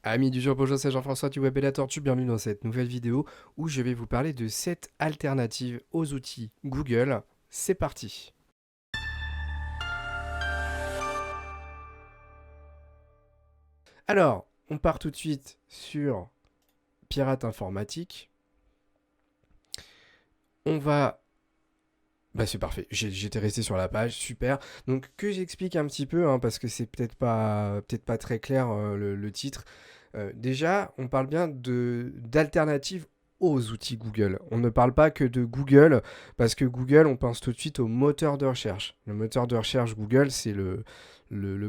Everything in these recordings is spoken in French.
Amis du jour, bonjour, c'est Jean-François du Web et la Tortue, bienvenue dans cette nouvelle vidéo où je vais vous parler de 7 alternatives aux outils Google. C'est parti. Alors, on part tout de suite sur Pirate Informatique. On va... Bah c'est parfait, j'étais resté sur la page, super. Donc que j'explique un petit peu, hein, parce que c'est peut-être pas très clair le titre. Déjà, on parle bien d'alternatives aux outils Google. On ne parle pas que de Google, parce que Google, on pense tout de suite au moteur de recherche. Le moteur de recherche Google, c'est le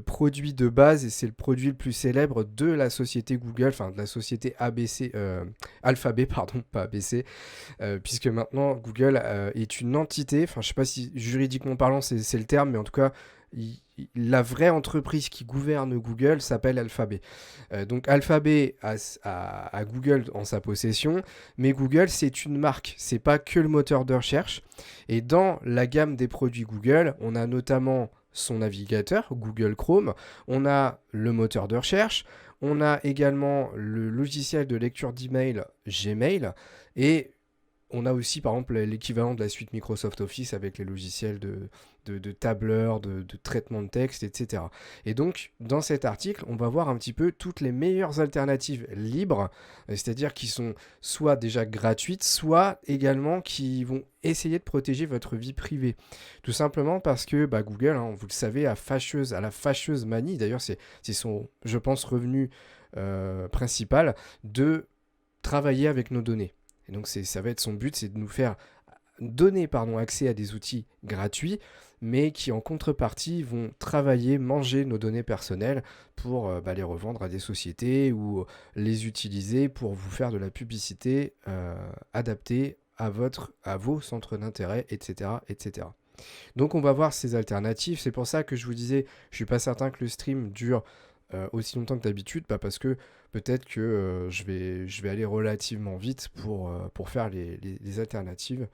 produit de base et c'est le produit le plus célèbre de la société Google, enfin de la société ABC, Alphabet, pardon, pas ABC, puisque maintenant Google est une entité, enfin je sais pas si juridiquement parlant c'est le terme, mais en tout cas la vraie entreprise qui gouverne Google s'appelle Alphabet. Donc Alphabet a Google en sa possession, mais Google c'est une marque, c'est pas que le moteur de recherche. Et dans la gamme des produits Google, on a notamment son navigateur, Google Chrome, on a le moteur de recherche, on a également le logiciel de lecture d'email Gmail, et on a aussi par exemple l'équivalent de la suite Microsoft Office avec les logiciels de tableur, de traitement de texte, etc. Et donc, dans cet article, on va voir un petit peu toutes les meilleures alternatives libres, c'est-à-dire qui sont soit déjà gratuites, soit également qui vont essayer de protéger votre vie privée. Tout simplement parce que bah, Google, hein, vous le savez, a la fâcheuse manie, d'ailleurs c'est son, je pense, revenu principal, de travailler avec nos données. Et donc ça va être son but, c'est de nous faire donner accès à des outils gratuits, mais qui en contrepartie vont travailler, manger nos données personnelles pour les revendre à des sociétés ou les utiliser pour vous faire de la publicité adaptée à vos centres d'intérêt, etc., etc. Donc on va voir ces alternatives. C'est pour ça que je vous disais, je suis pas certain que le stream dure aussi longtemps que d'habitude, pas parce que peut-être que je vais aller relativement vite pour faire les alternatives.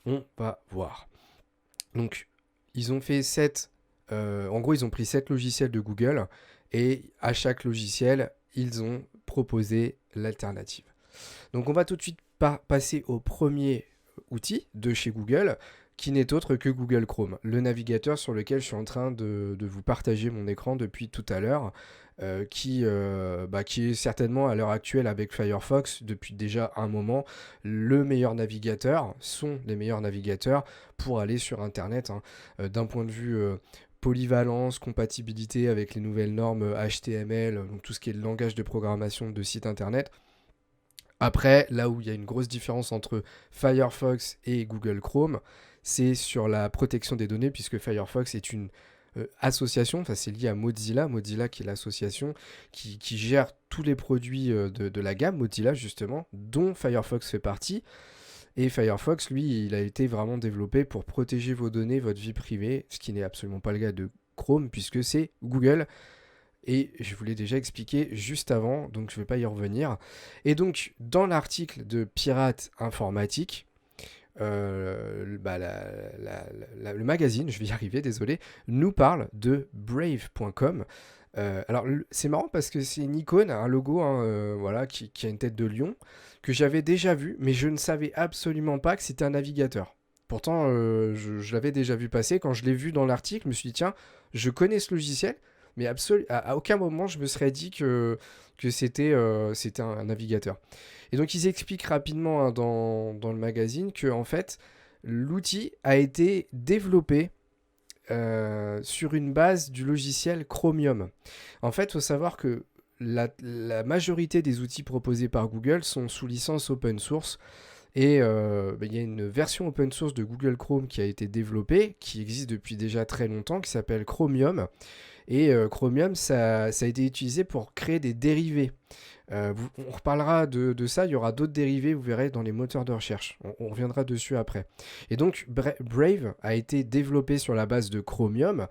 On va voir. Donc, ils ont fait 7. En gros, ils ont pris 7 logiciels de Google et à chaque logiciel, ils ont proposé l'alternative. Donc, on va tout de suite passer au premier outil de chez Google, qui n'est autre que Google Chrome, le navigateur sur lequel je suis en train de vous partager mon écran depuis tout à l'heure, qui est certainement à l'heure actuelle avec Firefox depuis déjà un moment le meilleur navigateur, sont les meilleurs navigateurs pour aller sur Internet, hein. D'un point de vue polyvalence, compatibilité avec les nouvelles normes HTML, donc tout ce qui est le langage de programmation de site Internet. Après, là où il y a une grosse différence entre Firefox et Google Chrome, c'est sur la protection des données, puisque Firefox est une association, enfin c'est lié à Mozilla, Mozilla qui est l'association qui gère tous les produits de la gamme Mozilla justement, dont Firefox fait partie. Et Firefox, lui, il a été vraiment développé pour protéger vos données, votre vie privée, ce qui n'est absolument pas le cas de Chrome, puisque c'est Google. Et je vous l'ai déjà expliqué juste avant, donc je ne vais pas y revenir. Et donc, dans l'article de Pirate Informatique, le magazine, je vais y arriver, désolé, nous parle de brave.com. Alors, c'est marrant parce que c'est une icône, un logo, hein, voilà, qui a une tête de lion, que j'avais déjà vu, mais je ne savais absolument pas que c'était un navigateur. Pourtant, je l'avais déjà vu passer. Quand je l'ai vu dans l'article, je me suis dit, tiens, je connais ce logiciel, mais à aucun moment je me serais dit que c'était un navigateur. Et donc ils expliquent rapidement, hein, dans le magazine que en fait l'outil a été développé sur une base du logiciel Chromium. En fait, il faut savoir que la majorité des outils proposés par Google sont sous licence open source. Et il y a une version open source de Google Chrome qui a été développée, qui existe depuis déjà très longtemps, qui s'appelle Chromium. Et Chromium, ça a été utilisé pour créer des dérivés. On reparlera de ça, il y aura d'autres dérivés, vous verrez, dans les moteurs de recherche. On reviendra dessus après. Et donc, Brave a été développé sur la base de Chromium.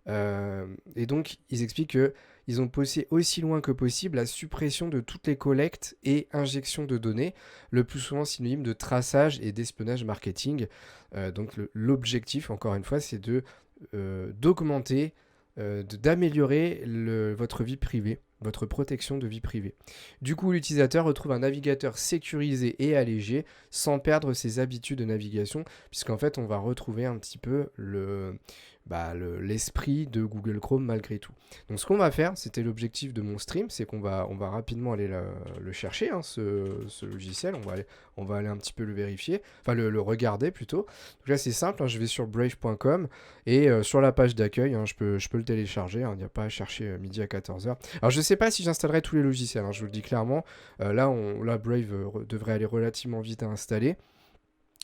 Et donc, ils expliquent qu'ils ont poussé aussi loin que possible la suppression de toutes les collectes et injections de données, le plus souvent synonyme de traçage et d'espionnage marketing. Donc, l'objectif, encore une fois, c'est d'augmenter, d'améliorer votre vie privée. votre protection de vie privée. Du coup, l'utilisateur retrouve un navigateur sécurisé et allégé sans perdre ses habitudes de navigation, puisqu'en fait, on va retrouver un petit peu l'esprit de Google Chrome malgré tout. Donc ce qu'on va faire, c'était l'objectif de mon stream, c'est qu'on va rapidement aller le chercher, hein, ce logiciel, on va aller un petit peu le vérifier, enfin le regarder plutôt. Donc là c'est simple, hein, je vais sur brave.com et sur la page d'accueil, hein, je peux le télécharger, hein, il n'y a pas à chercher midi à 14h. Alors je ne sais pas si j'installerai tous les logiciels, hein, je vous le dis clairement, là Brave devrait aller relativement vite à installer.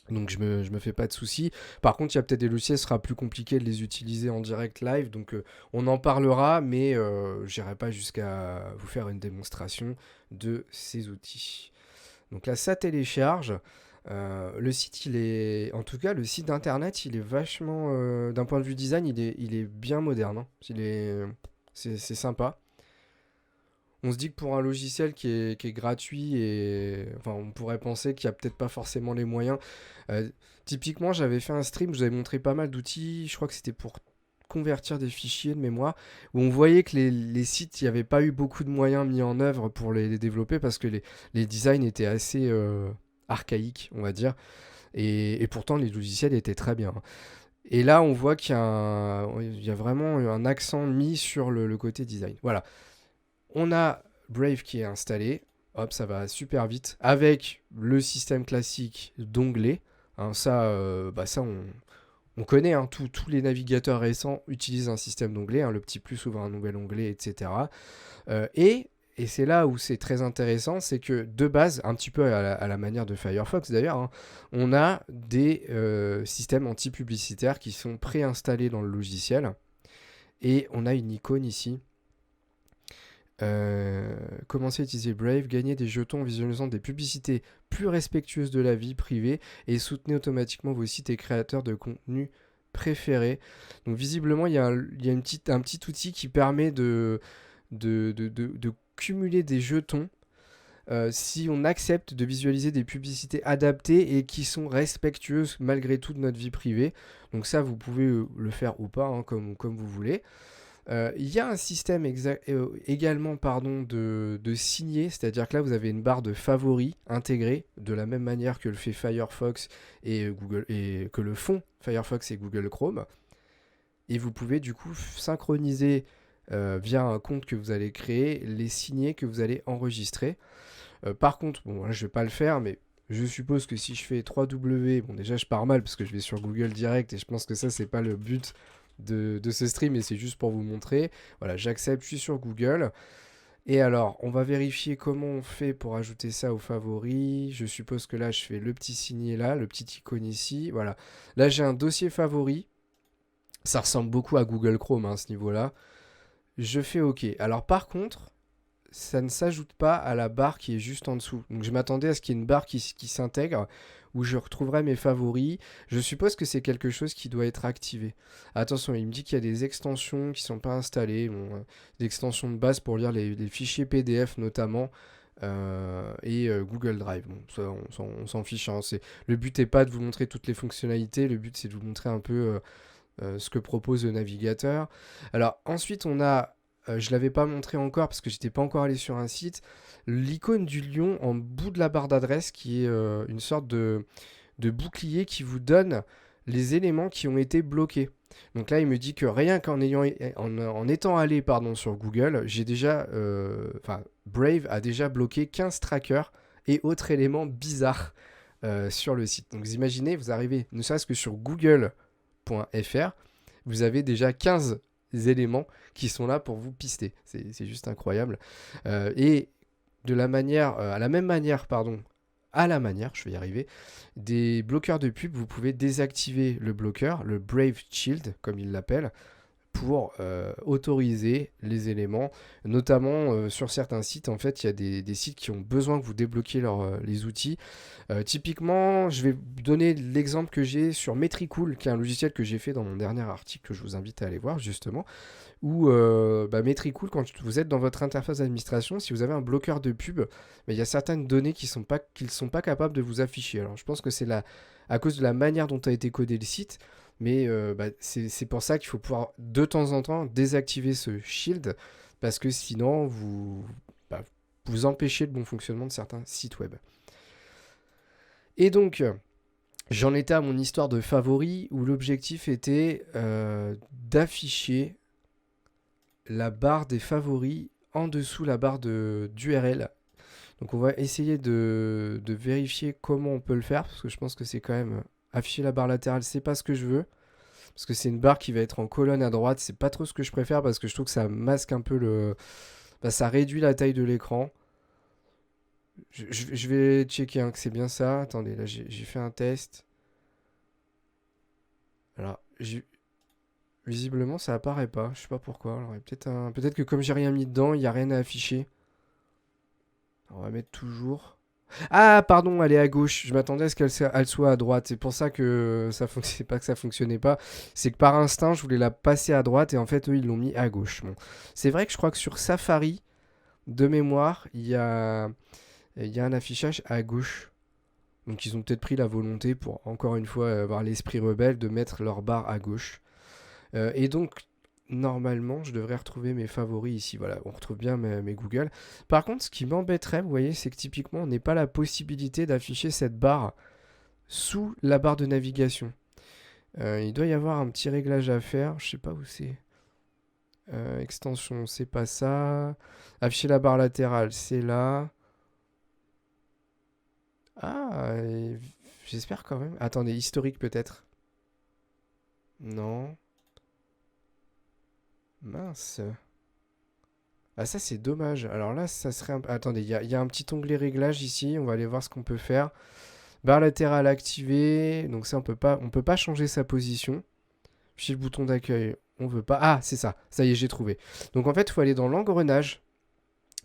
Donc je me fais pas de soucis. Par contre, il y a peut-être des logiciels, ce sera plus compliqué de les utiliser en direct live. Donc on en parlera, mais j'irai pas jusqu'à vous faire une démonstration de ces outils. Donc là, ça télécharge. Le site, en tout cas, le site d'internet, il est vachement, d'un point de vue design, il est bien moderne, hein. C'est sympa. On se dit que pour un logiciel qui est gratuit et enfin on pourrait penser qu'il n'y a peut-être pas forcément les moyens. Euh, Typiquement, j'avais fait un stream, je vous avais montré pas mal d'outils, je crois que c'était pour convertir des fichiers de mémoire, où on voyait que les sites, il n'y avait pas eu beaucoup de moyens mis en œuvre pour les développer parce que les designs étaient assez archaïques, on va dire, et pourtant les logiciels étaient très bien. Et là, on voit il y a vraiment un accent mis sur le côté design. Voilà. On a Brave qui est installé. Hop, ça va super vite. Avec le système classique d'onglets. Hein, ça on connaît. Hein, tous les navigateurs récents utilisent un système d'onglets. Hein, le petit plus ouvre un nouvel onglet, etc. Et c'est là où c'est très intéressant, c'est que de base, un petit peu à la manière de Firefox d'ailleurs, hein, on a des systèmes anti-publicitaires qui sont préinstallés dans le logiciel. Et on a une icône ici. Commencez à utiliser Brave, gagnez des jetons en visualisant des publicités plus respectueuses de la vie privée et soutenez automatiquement vos sites et créateurs de contenu préférés. Donc visiblement, il y a un petit outil qui permet de cumuler des jetons si on accepte de visualiser des publicités adaptées et qui sont respectueuses malgré tout de notre vie privée. Donc ça, vous pouvez le faire ou pas, hein, comme vous voulez. Il y a un système également de signer, c'est-à-dire que là vous avez une barre de favoris intégrée de la même manière que le fait Firefox et Google et que le font Firefox et Google Chrome. Et vous pouvez du coup synchroniser via un compte que vous allez créer les signets que vous allez enregistrer. Par contre, bon là je vais pas le faire, mais je suppose que si je fais 3W, bon déjà je pars mal parce que je vais sur Google direct et je pense que ça c'est pas le but de ce stream et c'est juste pour vous montrer. Voilà, j'accepte, je suis sur Google. Et alors, on va vérifier comment on fait pour ajouter ça aux favoris. Je suppose que là, je fais le petit signet là, le petit icône ici. Voilà. Là, j'ai un dossier favori. Ça ressemble beaucoup à Google Chrome à ce niveau-là. Je fais OK. Alors, par contre, ça ne s'ajoute pas à la barre qui est juste en dessous. Donc, je m'attendais à ce qu'il y ait une barre qui s'intègre où je retrouverai mes favoris. Je suppose que c'est quelque chose qui doit être activé. Attention, il me dit qu'il y a des extensions qui ne sont pas installées. Bon, des extensions de base pour lire les fichiers PDF notamment. Et Google Drive. Bon, ça, on s'en fiche. Hein. Le but n'est pas de vous montrer toutes les fonctionnalités. Le but, c'est de vous montrer un peu ce que propose le navigateur. Alors, ensuite, on a... je ne l'avais pas montré encore parce que j'étais pas encore allé sur un site. L'icône du lion en bout de la barre d'adresse qui est une sorte de bouclier qui vous donne les éléments qui ont été bloqués. Donc là, il me dit que rien qu'en étant allé sur Google, j'ai déjà, Brave a déjà bloqué 15 trackers et autres éléments bizarres sur le site. Donc vous imaginez, vous arrivez, ne serait-ce que sur google.fr, vous avez déjà 15 éléments qui sont là pour vous pister. C'est juste incroyable. Et de la manière, à la manière, je vais y arriver, des bloqueurs de pub, vous pouvez désactiver le bloqueur, le Brave Shield, comme il l'appelle, pour autoriser les éléments, notamment sur certains sites. En fait, il y a des sites qui ont besoin que vous débloquiez les outils. Typiquement, je vais vous donner l'exemple que j'ai sur Metricool, qui est un logiciel que j'ai fait dans mon dernier article, que je vous invite à aller voir justement, où Metricool, quand vous êtes dans votre interface d'administration, si vous avez un bloqueur de pub, il y a certaines données qu'ils ne sont pas capables de vous afficher. Alors, je pense que c'est à cause de la manière dont a été codé le site, mais c'est pour ça qu'il faut pouvoir de temps en temps désactiver ce shield, parce que sinon, bah, vous empêchez le bon fonctionnement de certains sites web. Et donc, j'en étais à mon histoire de favoris, où l'objectif était d'afficher la barre des favoris en dessous la barre d'URL. Donc on va essayer de vérifier comment on peut le faire, parce que je pense que c'est quand même afficher la barre latérale, c'est pas ce que je veux, parce que c'est une barre qui va être en colonne à droite, c'est pas trop ce que je préfère, parce que je trouve que ça masque un peu ça réduit la taille de l'écran. Je vais checker que c'est bien ça. Attendez, là j'ai fait un test. Alors, visiblement ça apparaît pas, je sais pas pourquoi. Alors, peut-être que comme j'ai rien mis dedans, il n'y a rien à afficher. On va mettre toujours. Ah, pardon, elle est à gauche. Je m'attendais à ce qu'elle soit à droite. C'est pour ça que c'est pas que ça fonctionnait pas. C'est que par instinct, je voulais la passer à droite et en fait, eux, ils l'ont mis à gauche. Bon. C'est vrai que je crois que sur Safari, de mémoire, il y a un affichage à gauche. Donc, ils ont peut-être pris la volonté pour, encore une fois, avoir l'esprit rebelle de mettre leur barre à gauche. Et donc, normalement, je devrais retrouver mes favoris ici. Voilà, on retrouve bien mes Google. Par contre, ce qui m'embêterait, vous voyez, c'est que typiquement, on n'a pas la possibilité d'afficher cette barre sous la barre de navigation. Il doit y avoir un petit réglage à faire. Je sais pas où c'est. Extension, c'est pas ça. Afficher la barre latérale, c'est là. Ah, j'espère quand même. Attendez, historique peut-être. Non. Mince. Ah ça c'est dommage. Alors là ça serait Attendez, il y a un petit onglet réglage ici. On va aller voir ce qu'on peut faire. Barre latérale activée. Donc ça on peut pas changer sa position. Chez le bouton d'accueil, on veut pas. Ah c'est ça. Ça y est j'ai trouvé. Donc en fait il faut aller dans l'engrenage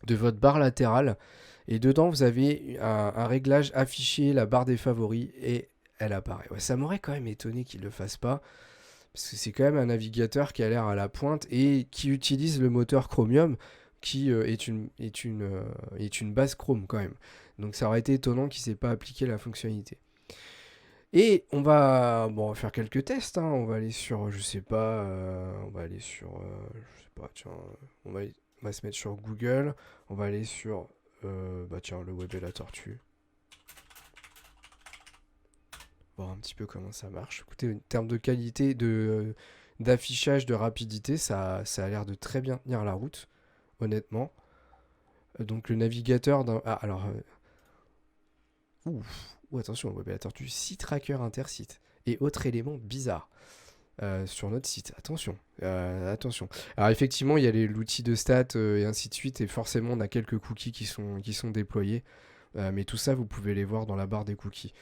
de votre barre latérale. Et dedans vous avez un réglage affiché, la barre des favoris. Et elle apparaît. Ouais, ça m'aurait quand même étonné qu'il le fasse pas. Parce que c'est quand même un navigateur qui a l'air à la pointe et qui utilise le moteur Chromium qui est une base Chrome quand même. Donc ça aurait été étonnant qu'il ne s'est pas appliqué la fonctionnalité. Et on va faire quelques tests. On va aller sur, je sais pas, je sais pas, tiens, on va se mettre sur Google. On va aller sur, tiens, le web et la tortue. Voir un petit peu comment ça marche. Écoutez, en termes de qualité, d'affichage, de rapidité, ça a l'air de très bien tenir la route, honnêtement. Donc le navigateur alors... attention, le navigateur du site tracker intersite. Et autre élément bizarre sur notre site. Attention. Attention. Alors effectivement, il y a l'outil de stats et ainsi de suite. Et forcément, on a quelques cookies qui sont déployés. Mais tout ça, vous pouvez les voir dans la barre des cookies.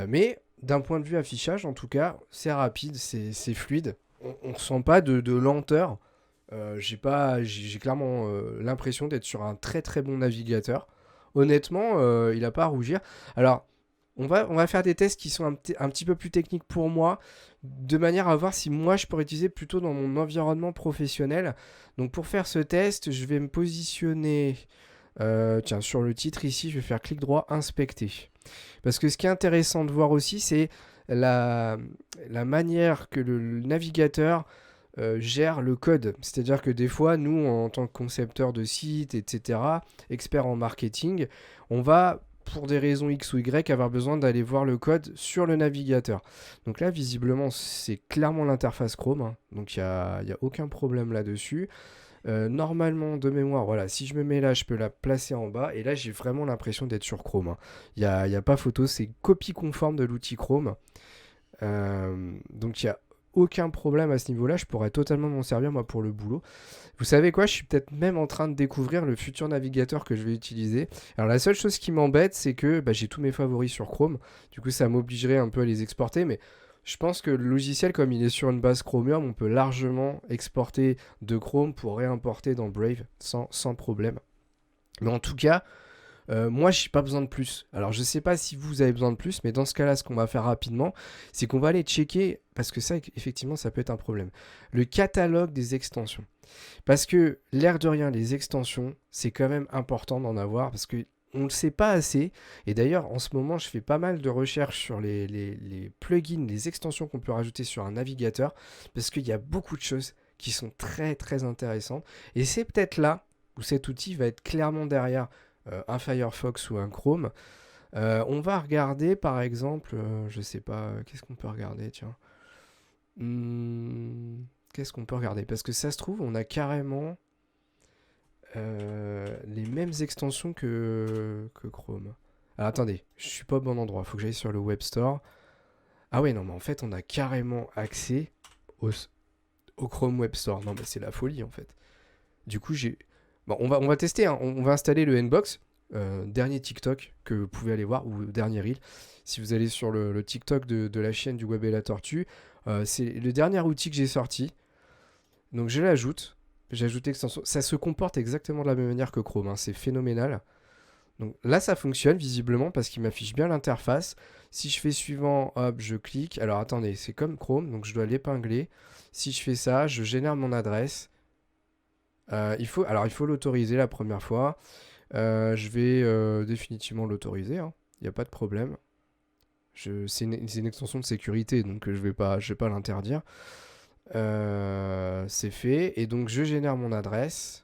Mais d'un point de vue affichage, en tout cas, c'est rapide, c'est fluide. On ne ressent pas de lenteur. J'ai clairement l'impression d'être sur un très très bon navigateur. Honnêtement, il n'a pas à rougir. Alors, on va faire des tests qui sont un petit peu plus techniques pour moi, de manière à voir si moi je pourrais utiliser plutôt dans mon environnement professionnel. Donc pour faire ce test, je vais me positionner sur le titre ici, je vais faire clic droit, inspecter. Parce que ce qui est intéressant de voir aussi, c'est la manière que le navigateur gère le code. C'est-à-dire que des fois, nous, en tant que concepteurs de sites, etc., experts en marketing, on va, pour des raisons X ou Y, avoir besoin d'aller voir le code sur le navigateur. Donc là, visiblement, c'est clairement l'interface Chrome. Donc il n'y a aucun problème là-dessus. Normalement, de mémoire, voilà, si je me mets là, je peux la placer en bas. Et là, j'ai vraiment l'impression d'être sur Chrome. Il n'y a pas photo, c'est copie conforme de l'outil Chrome. Donc, il n'y a aucun problème à ce niveau-là. Je pourrais totalement m'en servir, moi, pour le boulot. Vous savez quoi? Je suis peut-être même en train de découvrir le futur navigateur que je vais utiliser. Alors, la seule chose qui m'embête, c'est que j'ai tous mes favoris sur Chrome. Du coup, ça m'obligerait un peu à les exporter. Mais je pense que le logiciel, comme il est sur une base Chromium, on peut largement exporter de Chrome pour réimporter dans Brave sans problème. Mais en tout cas, moi, je n'ai pas besoin de plus. Alors, je ne sais pas si vous avez besoin de plus, mais dans ce cas-là, ce qu'on va faire rapidement, c'est qu'on va aller checker, parce que ça, effectivement, ça peut être un problème, le catalogue des extensions. Parce que, l'air de rien, les extensions, c'est quand même important d'en avoir, parce que on ne le sait pas assez. Et d'ailleurs, en ce moment, je fais pas mal de recherches sur les plugins, les extensions qu'on peut rajouter sur un navigateur, parce qu'il y a beaucoup de choses qui sont très très intéressantes. Et c'est peut-être là où cet outil va être clairement derrière un Firefox ou un Chrome. On va regarder par exemple, je sais pas, qu'est-ce qu'on peut regarder, tiens. Qu'est-ce qu'on peut regarder? Parce que ça se trouve, on a carrément les mêmes extensions que Chrome. Alors attendez, je suis pas au bon endroit, faut que j'aille sur le Web Store. Ah ouais, non, mais en fait, on a carrément accès au Chrome Web Store. Non, mais c'est la folie en fait. Du coup, bon, on va tester, hein. On va installer le Nbox, dernier TikTok que vous pouvez aller voir, ou dernier reel. Si vous allez sur le TikTok de la chaîne du Web et la Tortue, c'est le dernier outil que j'ai sorti. Donc je l'ajoute. J'ajoute l'extension. Ça se comporte exactement de la même manière que Chrome, hein. C'est phénoménal. Donc là, ça fonctionne visiblement parce qu'il m'affiche bien l'interface. Si je fais suivant, hop, je clique. Alors attendez, c'est comme Chrome, donc je dois l'épingler. Si je fais ça, je génère mon adresse. Il faut l'autoriser la première fois. Je vais définitivement l'autoriser, hein. Il n'y a pas de problème. C'est une extension de sécurité, donc je vais pas l'interdire. C'est fait. Et donc je génère mon adresse.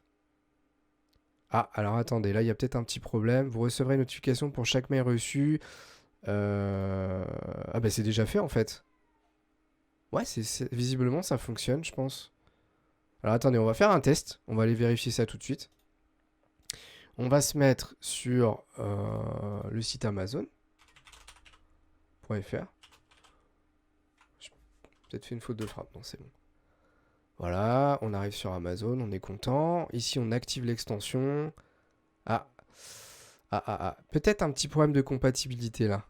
Ah, alors attendez, là il y a peut-être un petit problème. Vous recevrez une notification pour chaque mail reçu. Ah bah c'est déjà fait en fait. Ouais, visiblement ça fonctionne, je pense. Alors attendez, on va faire un test. On va aller vérifier ça tout de suite. On va se mettre sur le site Amazon.fr. J'ai peut-être fait une faute de frappe. Non, c'est bon. Voilà, on arrive sur Amazon, on est content. Ici, on active l'extension. Peut-être un petit problème de compatibilité là,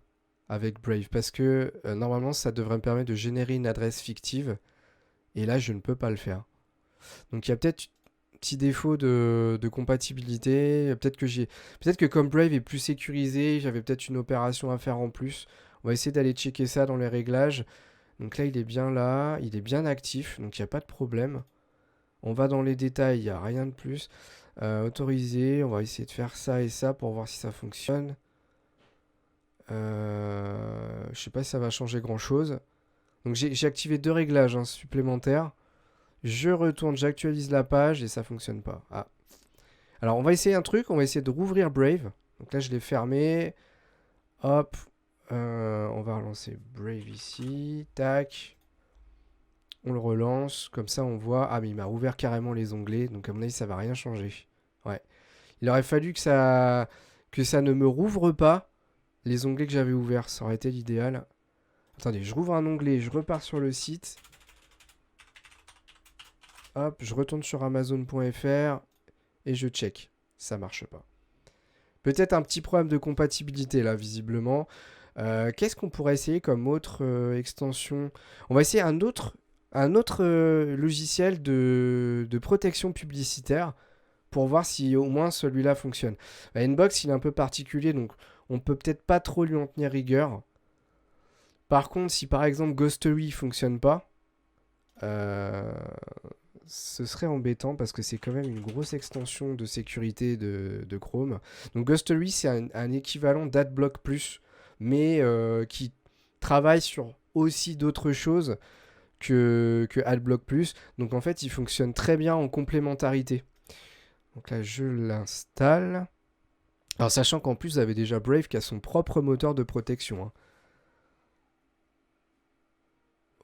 avec Brave. Parce que normalement, ça devrait me permettre de générer une adresse fictive. Et là, je ne peux pas le faire. Donc, il y a peut-être un petit défaut de compatibilité. Peut-être que comme Brave est plus sécurisé, j'avais peut-être une opération à faire en plus. On va essayer d'aller checker ça dans les réglages. Donc là, il est bien actif, donc il n'y a pas de problème. On va dans les détails, il n'y a rien de plus. Autoriser, on va essayer de faire ça et ça pour voir si ça fonctionne. Je sais pas si ça va changer grand-chose. Donc j'ai activé 2 réglages, hein, supplémentaires. Je retourne, j'actualise la page et ça fonctionne pas. Ah. Alors on va essayer un truc, on va essayer de rouvrir Brave. Donc là je l'ai fermé. Hop. On va relancer Brave ici. Tac. On le relance. Comme ça on voit. Ah mais il m'a rouvert carrément les onglets. Donc à mon avis ça va rien changer. Ouais. Il aurait fallu que ça ne me rouvre pas les onglets que j'avais ouverts. Ça aurait été l'idéal. Attendez, je rouvre un onglet. Je repars sur le site. Hop, je retourne sur Amazon.fr. Et je check. Ça marche pas. Peut-être un petit problème de compatibilité là, visiblement. Qu'est-ce qu'on pourrait essayer comme autre extension? On va essayer un autre logiciel de protection publicitaire pour voir si au moins celui-là fonctionne. Nbox, il est un peu particulier, donc on peut peut-être pas trop lui en tenir rigueur. Par contre, si par exemple Ghostery fonctionne pas, ce serait embêtant parce que c'est quand même une grosse extension de sécurité de Chrome. Donc Ghostery, c'est un équivalent d'AdBlock Plus, mais qui travaille sur aussi d'autres choses que AdBlock Plus. Donc en fait, il fonctionne très bien en complémentarité. Donc là, je l'installe. Alors sachant qu'en plus, vous avez déjà Brave qui a son propre moteur de protection, hein.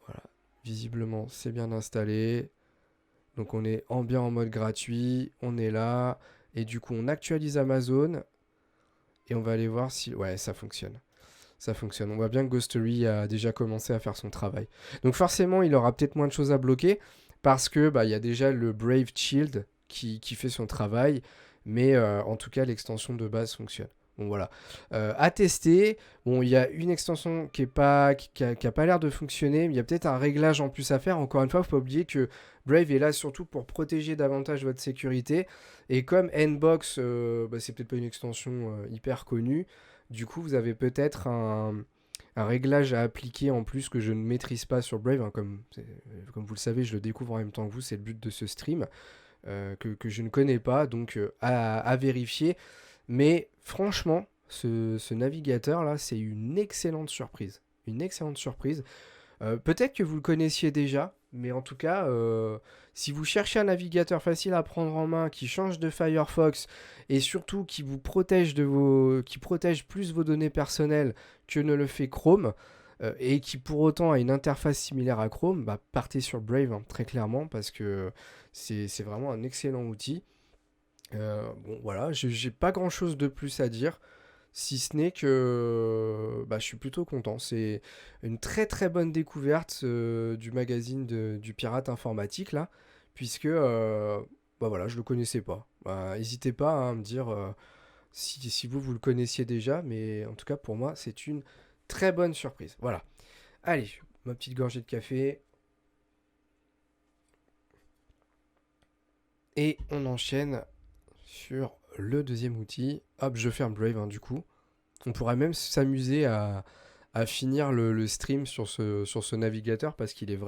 Voilà. Visiblement, c'est bien installé. Donc on est bien en mode gratuit, on est là, et du coup on actualise Amazon, et on va aller voir si... Ouais, ça fonctionne. Ça fonctionne. On voit bien que Ghostery a déjà commencé à faire son travail. Donc forcément, il aura peut-être moins de choses à bloquer, parce que il y a déjà le Brave Shield qui fait son travail, mais en tout cas, l'extension de base fonctionne. Bon voilà. À tester. Bon, il y a une extension qui a pas l'air de fonctionner, mais il y a peut-être un réglage en plus à faire. Encore une fois, il ne faut pas oublier que Brave est là surtout pour protéger davantage votre sécurité. Et comme Nbox, c'est peut-être pas une extension hyper connue, du coup, vous avez peut-être un réglage à appliquer en plus que je ne maîtrise pas sur Brave, hein, comme vous le savez, je le découvre en même temps que vous, c'est le but de ce stream, que je ne connais pas, donc à vérifier. Mais franchement, ce navigateur-là, c'est une excellente surprise. Une excellente surprise. Peut-être que vous le connaissiez déjà, Mais en tout cas, si vous cherchez un navigateur facile à prendre en main, qui change de Firefox et surtout qui protège plus vos données personnelles que ne le fait Chrome, et qui pour autant a une interface similaire à Chrome, bah, partez sur Brave, hein, très clairement, parce que c'est vraiment un excellent outil. Bon, voilà, j'ai pas grand chose de plus à dire, si ce n'est que bah, je suis plutôt content. C'est une très très bonne découverte du magazine du pirate informatique, là, puisque bah, voilà, je le connaissais pas. Bah, n'hésitez pas, hein, à me dire si vous le connaissiez déjà, mais en tout cas pour moi, c'est une très bonne surprise. Voilà. Allez, ma petite gorgée de café. Et on enchaîne sur le deuxième outil. Hop, je ferme Brave, hein, du coup. On pourrait même s'amuser à finir le stream sur ce navigateur parce qu'il est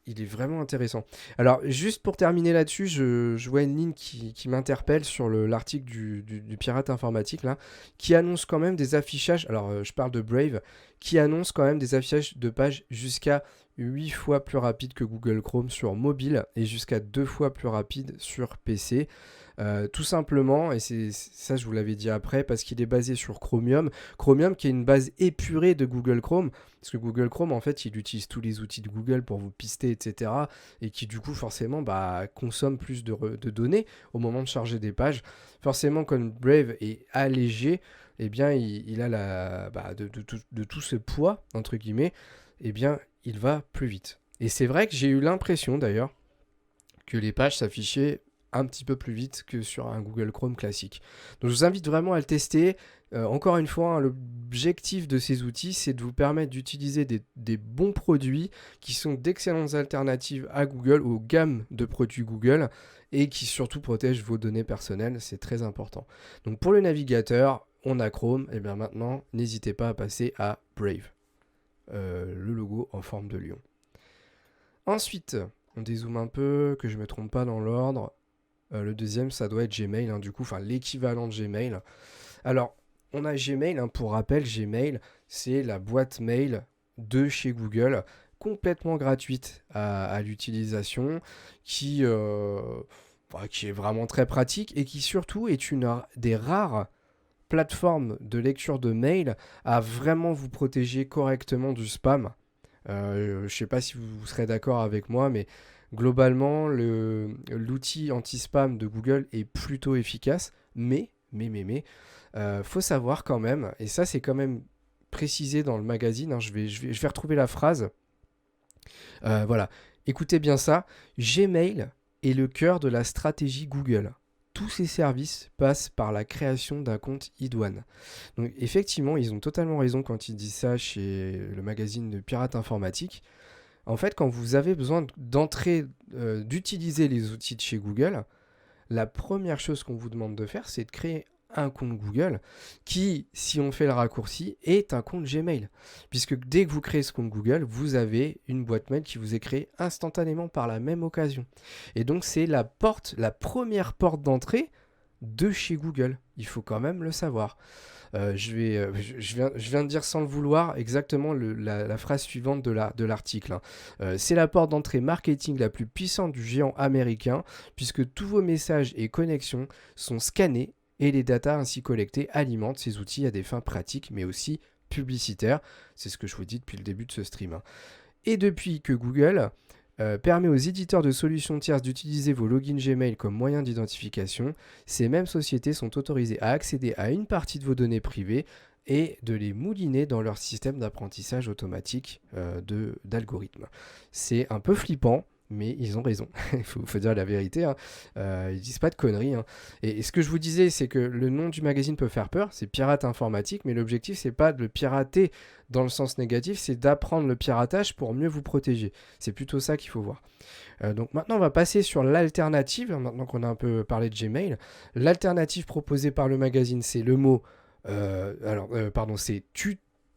il est vraiment intéressant. Alors, juste pour terminer là-dessus, je vois une ligne qui m'interpelle sur l'article du pirate informatique, là, qui annonce quand même des affichages, alors je parle de Brave, qui annonce quand même des affichages de pages jusqu'à 8 fois plus rapides que Google Chrome sur mobile et jusqu'à 2 fois plus rapides sur PC. Tout simplement, et ça je vous l'avais dit après, parce qu'il est basé sur Chromium. Chromium qui est une base épurée de Google Chrome, parce que Google Chrome en fait il utilise tous les outils de Google pour vous pister, etc. Et qui du coup forcément bah, consomme plus de données au moment de charger des pages. Forcément comme Brave est allégé, eh bien il a bah, de tout ce poids, entre guillemets, eh bien il va plus vite. Et c'est vrai que j'ai eu l'impression d'ailleurs que les pages s'affichaient un petit peu plus vite que sur un Google Chrome classique. Donc je vous invite vraiment à le tester. Encore une fois, hein, l'objectif de ces outils, c'est de vous permettre d'utiliser des bons produits qui sont d'excellentes alternatives à Google, aux gammes de produits Google, et qui surtout protègent vos données personnelles. C'est très important. Donc pour le navigateur, on a Chrome, et bien maintenant, n'hésitez pas à passer à Brave. Le logo en forme de lion. Ensuite, on dézoome un peu, que je ne me trompe pas dans l'ordre. Le deuxième, ça doit être Gmail, hein, du coup, enfin l'équivalent de Gmail. Alors, on a Gmail, hein, pour rappel, Gmail, c'est la boîte mail de chez Google, complètement gratuite à l'utilisation, qui est vraiment très pratique et qui surtout est une des rares plateformes de lecture de mail à vraiment vous protéger correctement du spam. Je ne sais pas si vous serez d'accord avec moi, mais globalement, l'outil anti-spam de Google est plutôt efficace, mais, faut savoir quand même, et ça c'est quand même précisé dans le magazine, hein, je vais retrouver la phrase. Voilà, écoutez bien ça, Gmail est le cœur de la stratégie Google. Tous ces services passent par la création d'un compte iDouane. Donc effectivement, ils ont totalement raison quand ils disent ça chez le magazine de Pirate Informatique. En fait, quand vous avez besoin d'utiliser les outils de chez Google, la première chose qu'on vous demande de faire, c'est de créer un compte Google qui, si on fait le raccourci, est un compte Gmail. Puisque dès que vous créez ce compte Google, vous avez une boîte mail qui vous est créée instantanément par la même occasion. Et donc, c'est la première porte d'entrée de chez Google. Il faut quand même le savoir. Je viens de dire sans le vouloir exactement la phrase suivante de l'article, hein. C'est la porte d'entrée marketing la plus puissante du géant américain, puisque tous vos messages et connexions sont scannés et les datas ainsi collectées alimentent ces outils à des fins pratiques mais aussi publicitaires. C'est ce que je vous dis depuis le début de ce stream, hein. Et depuis que Google permet aux éditeurs de solutions tierces d'utiliser vos logins Gmail comme moyen d'identification, ces mêmes sociétés sont autorisées à accéder à une partie de vos données privées et de les mouliner dans leur système d'apprentissage automatique d'algorithmes. C'est un peu flippant, mais ils ont raison. Il faut dire la vérité, hein. Ils disent pas de conneries, hein. Et ce que je vous disais, c'est que le nom du magazine peut faire peur, c'est Pirate Informatique, mais l'objectif, c'est pas de le pirater dans le sens négatif, c'est d'apprendre le piratage pour mieux vous protéger. C'est plutôt ça qu'il faut voir. Donc maintenant, on va passer sur l'alternative, maintenant qu'on a un peu parlé de Gmail. L'alternative proposée par le magazine, c'est le mot... c'est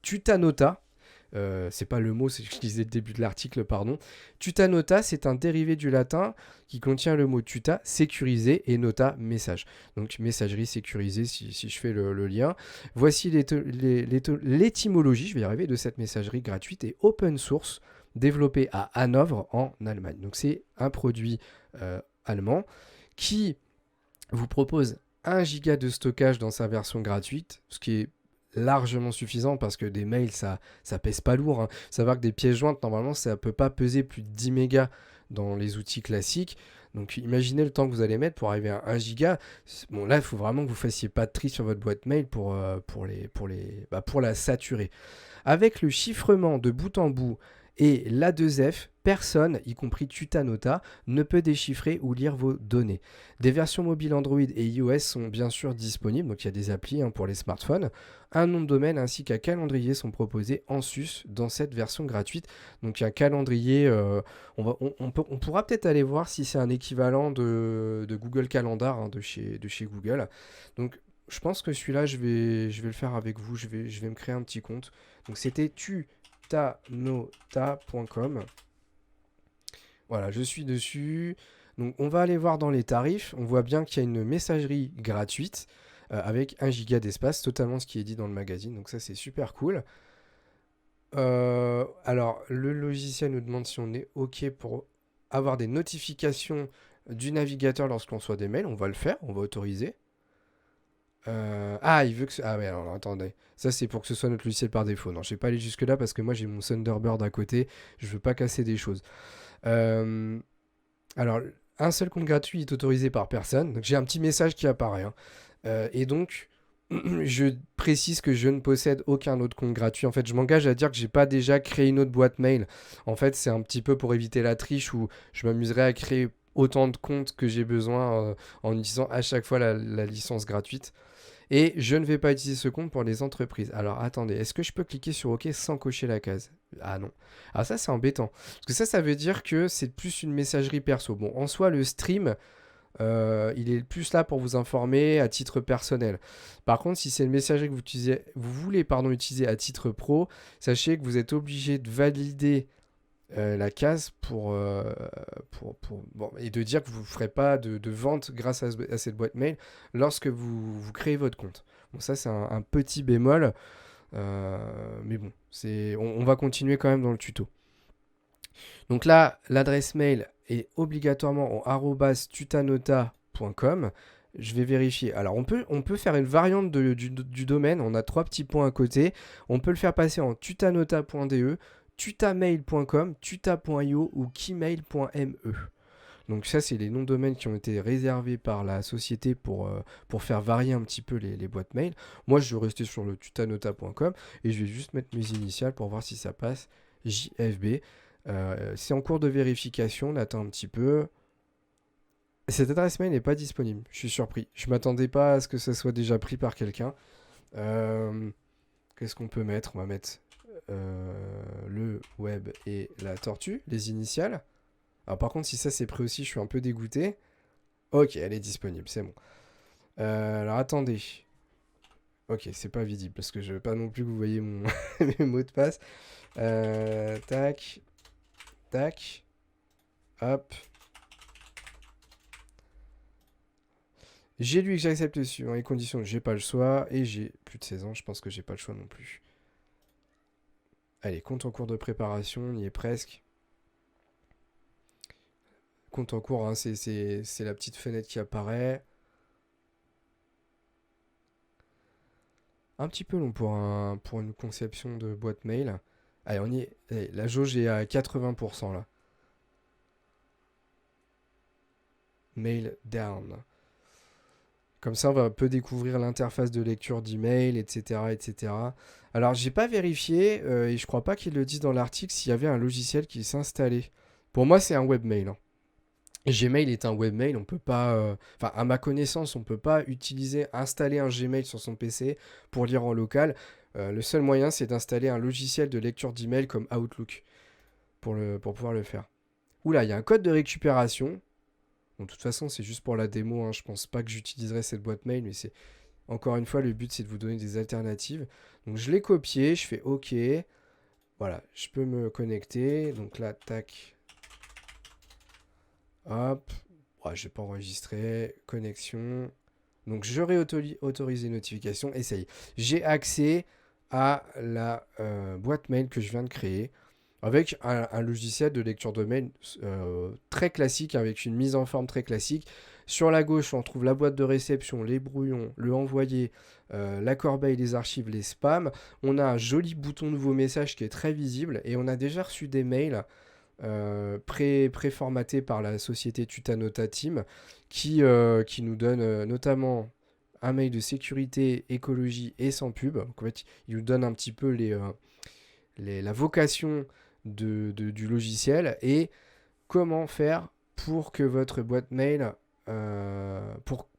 Tutanota. C'est pas le mot, c'est ce que je disais le début de l'article, pardon. Tutanota, c'est un dérivé du latin qui contient le mot tuta, sécurisé, et nota, message. Donc messagerie sécurisée, si je fais le lien. Voici l'étymologie, je vais y arriver, de cette messagerie gratuite et open source développé à Hanovre en Allemagne. Donc c'est un produit allemand qui vous propose 1 giga de stockage dans sa version gratuite, ce qui est largement suffisant parce que des mails, ça pèse pas lourd. Savoir que des pièces jointes, normalement, ça peut pas peser plus de 10 mégas dans les outils classiques. Donc imaginez le temps que vous allez mettre pour arriver à 1 giga. Bon là, il faut vraiment que vous fassiez pas de tri sur votre boîte mail pour la saturer. Avec le chiffrement de bout en bout et l'A2F, personne, y compris Tutanota, ne peut déchiffrer ou lire vos données. Des versions mobiles Android et iOS sont bien sûr disponibles, donc il y a des applis pour les smartphones. Un nom de domaine ainsi qu'un calendrier sont proposés en sus dans cette version gratuite. Donc il y a un calendrier, on pourra peut-être aller voir si c'est un équivalent de Google Calendar de chez Google. Donc je pense que celui-là, je vais le faire avec vous, je vais me créer un petit compte. Donc c'était tutanota.com. Voilà, je suis dessus. Donc on va aller voir dans les tarifs. On voit bien qu'il y a une messagerie gratuite avec 1 giga d'espace, totalement ce qui est dit dans le magazine. Donc ça c'est super cool. Alors le logiciel nous demande si on est OK pour avoir des notifications du navigateur lorsqu'on reçoit des mails. On va le faire, on va autoriser. Il veut que... Ah ouais, alors attendez. Ça, c'est pour que ce soit notre logiciel par défaut. Non, je vais pas aller jusque-là parce que moi, j'ai mon Thunderbird à côté. Je veux pas casser des choses. Alors, un seul compte gratuit est autorisé par personne. Donc, j'ai un petit message qui apparaît. Et donc, je précise que je ne possède aucun autre compte gratuit. En fait, je m'engage à dire que j'ai pas déjà créé une autre boîte mail. En fait, c'est un petit peu pour éviter la triche où je m'amuserais à créer autant de comptes que j'ai besoin en utilisant à chaque fois la licence gratuite. Et je ne vais pas utiliser ce compte pour les entreprises. Alors attendez, est-ce que je peux cliquer sur OK sans cocher la case? Ah non. Alors ça c'est embêtant. Parce que ça veut dire que c'est plus une messagerie perso. Bon, en soi, le stream, il est plus là pour vous informer à titre personnel. Par contre, si c'est une messagerie que vous voulez utiliser à titre pro, sachez que vous êtes obligé de valider la case et de dire que vous ne ferez pas de vente grâce à cette boîte mail lorsque vous créez votre compte. Bon, ça, c'est un petit bémol, mais bon, on va continuer quand même dans le tuto. Donc là, l'adresse mail est obligatoirement en @tutanota.com. Je vais vérifier. Alors, on peut faire une variante du domaine. On a 3 petits points à côté. On peut le faire passer en tutanota.de, tutamail.com, tuta.io ou keymail.me. Donc ça, c'est les noms de domaine qui ont été réservés par la société pour faire varier un petit peu les boîtes mail. Moi, je vais rester sur le tutanota.com et je vais juste mettre mes initiales pour voir si ça passe. JFB. C'est en cours de vérification, on attend un petit peu. Cette adresse mail n'est pas disponible, je suis surpris. Je m'attendais pas à ce que ça soit déjà pris par quelqu'un. Qu'est-ce qu'on peut mettre? On va mettre le web et la tortue, les initiales. Alors par contre, si ça c'est pris aussi, je suis un peu dégoûté. Ok, elle est disponible, c'est bon. Alors attendez. Ok, c'est pas visible parce que je veux pas non plus que vous voyez mes mots de passe. Tac. Tac. Hop. J'ai lu que j'accepte suivant les conditions, j'ai pas le choix. Et j'ai plus de 16 ans, je pense que j'ai pas le choix non plus. Allez, compte en cours de préparation, on y est presque. Compte en cours, c'est la petite fenêtre qui apparaît. Un petit peu long pour une conception de boîte mail. Allez, on y est. Allez, la jauge est à 80% là. Mail down. Comme ça, on va un peu découvrir l'interface de lecture d'email, etc., etc. Alors, j'ai pas vérifié, et je crois pas qu'ils le disent dans l'article, s'il y avait un logiciel qui s'installait. Pour moi, c'est un webmail. Gmail est un webmail, on peut pas... à ma connaissance, on peut pas installer un Gmail sur son PC pour lire en local. Le seul moyen, c'est d'installer un logiciel de lecture d'email comme Outlook pour pouvoir le faire. Oula, il y a un code de récupération. Bon, de toute façon, c'est juste pour la démo. Je pense pas que j'utiliserai cette boîte mail, mais c'est encore une fois, le but, c'est de vous donner des alternatives. Donc, je l'ai copié, je fais OK. Voilà, je peux me connecter. Donc là, tac. Hop. Ouais, je vais pas enregistrer. Connexion. Donc, je réautorise les notifications. Et ça y est. J'ai accès à la boîte mail que je viens de créer. avec un logiciel de lecture de mail très classique, avec une mise en forme très classique. Sur la gauche, on trouve la boîte de réception, les brouillons, le envoyé, la corbeille, les archives, les spams. On a un joli bouton nouveau message qui est très visible et on a déjà reçu des mails préformatés par la société Tutanota Team qui nous donne notamment un mail de sécurité, écologie et sans pub. Donc en fait, il nous donne un petit peu la vocation du logiciel et comment faire pour que votre boîte mail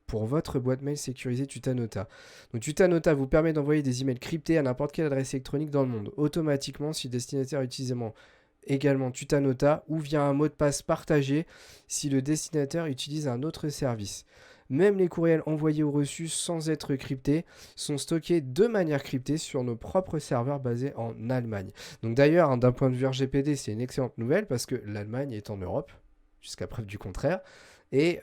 pour votre boîte mail sécurisée Tutanota. Donc Tutanota vous permet d'envoyer des emails cryptés à n'importe quelle adresse électronique dans le monde, automatiquement si le destinataire utilise également Tutanota ou via un mot de passe partagé si le destinataire utilise un autre service. Même les courriels envoyés ou reçus sans être cryptés sont stockés de manière cryptée sur nos propres serveurs basés en Allemagne. Donc d'ailleurs, d'un point de vue RGPD, c'est une excellente nouvelle parce que l'Allemagne est en Europe, jusqu'à preuve du contraire. Et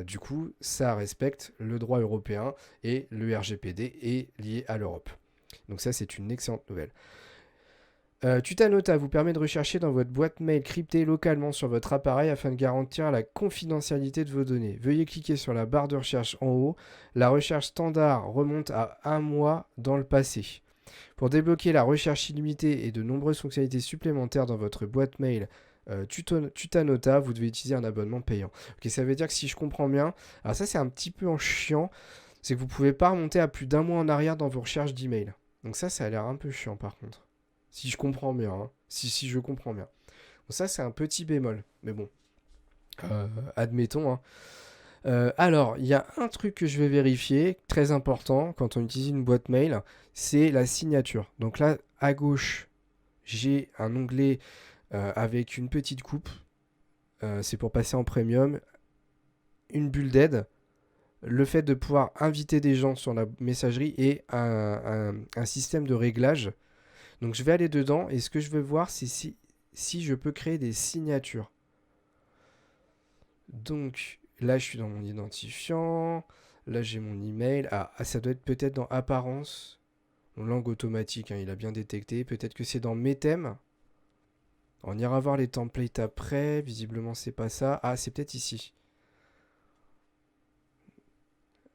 du coup, ça respecte le droit européen et le RGPD est lié à l'Europe. Donc ça, c'est une excellente nouvelle. Tutanota vous permet de rechercher dans votre boîte mail cryptée localement sur votre appareil afin de garantir la confidentialité de vos données. Veuillez cliquer sur la barre de recherche en haut. La recherche standard remonte à 1 mois dans le passé. Pour débloquer la recherche illimitée et de nombreuses fonctionnalités supplémentaires dans votre boîte mail Tutanota, vous devez utiliser un abonnement payant. Ok, ça veut dire que si je comprends bien, alors ça c'est un petit peu chiant, c'est que vous ne pouvez pas remonter à plus d'un mois en arrière dans vos recherches d'email. Donc ça a l'air un peu chiant par contre. Si je comprends bien. Hein. Si je comprends bien. Donc ça, c'est un petit bémol. Mais bon, admettons. Hein. Alors, il y a un truc que je vais vérifier, très important, quand on utilise une boîte mail, c'est la signature. Donc là, à gauche, j'ai un onglet avec une petite coupe. C'est pour passer en premium. Une bulle d'aide. Le fait de pouvoir inviter des gens sur la messagerie et un système de réglage. Donc je vais aller dedans et ce que je veux voir c'est si je peux créer des signatures. Donc là je suis dans mon identifiant, là j'ai mon email, ça doit être peut-être dans apparence, langue automatique, hein, il a bien détecté, peut-être que c'est dans mes thèmes. On ira voir les templates après, visiblement c'est pas ça, c'est peut-être ici.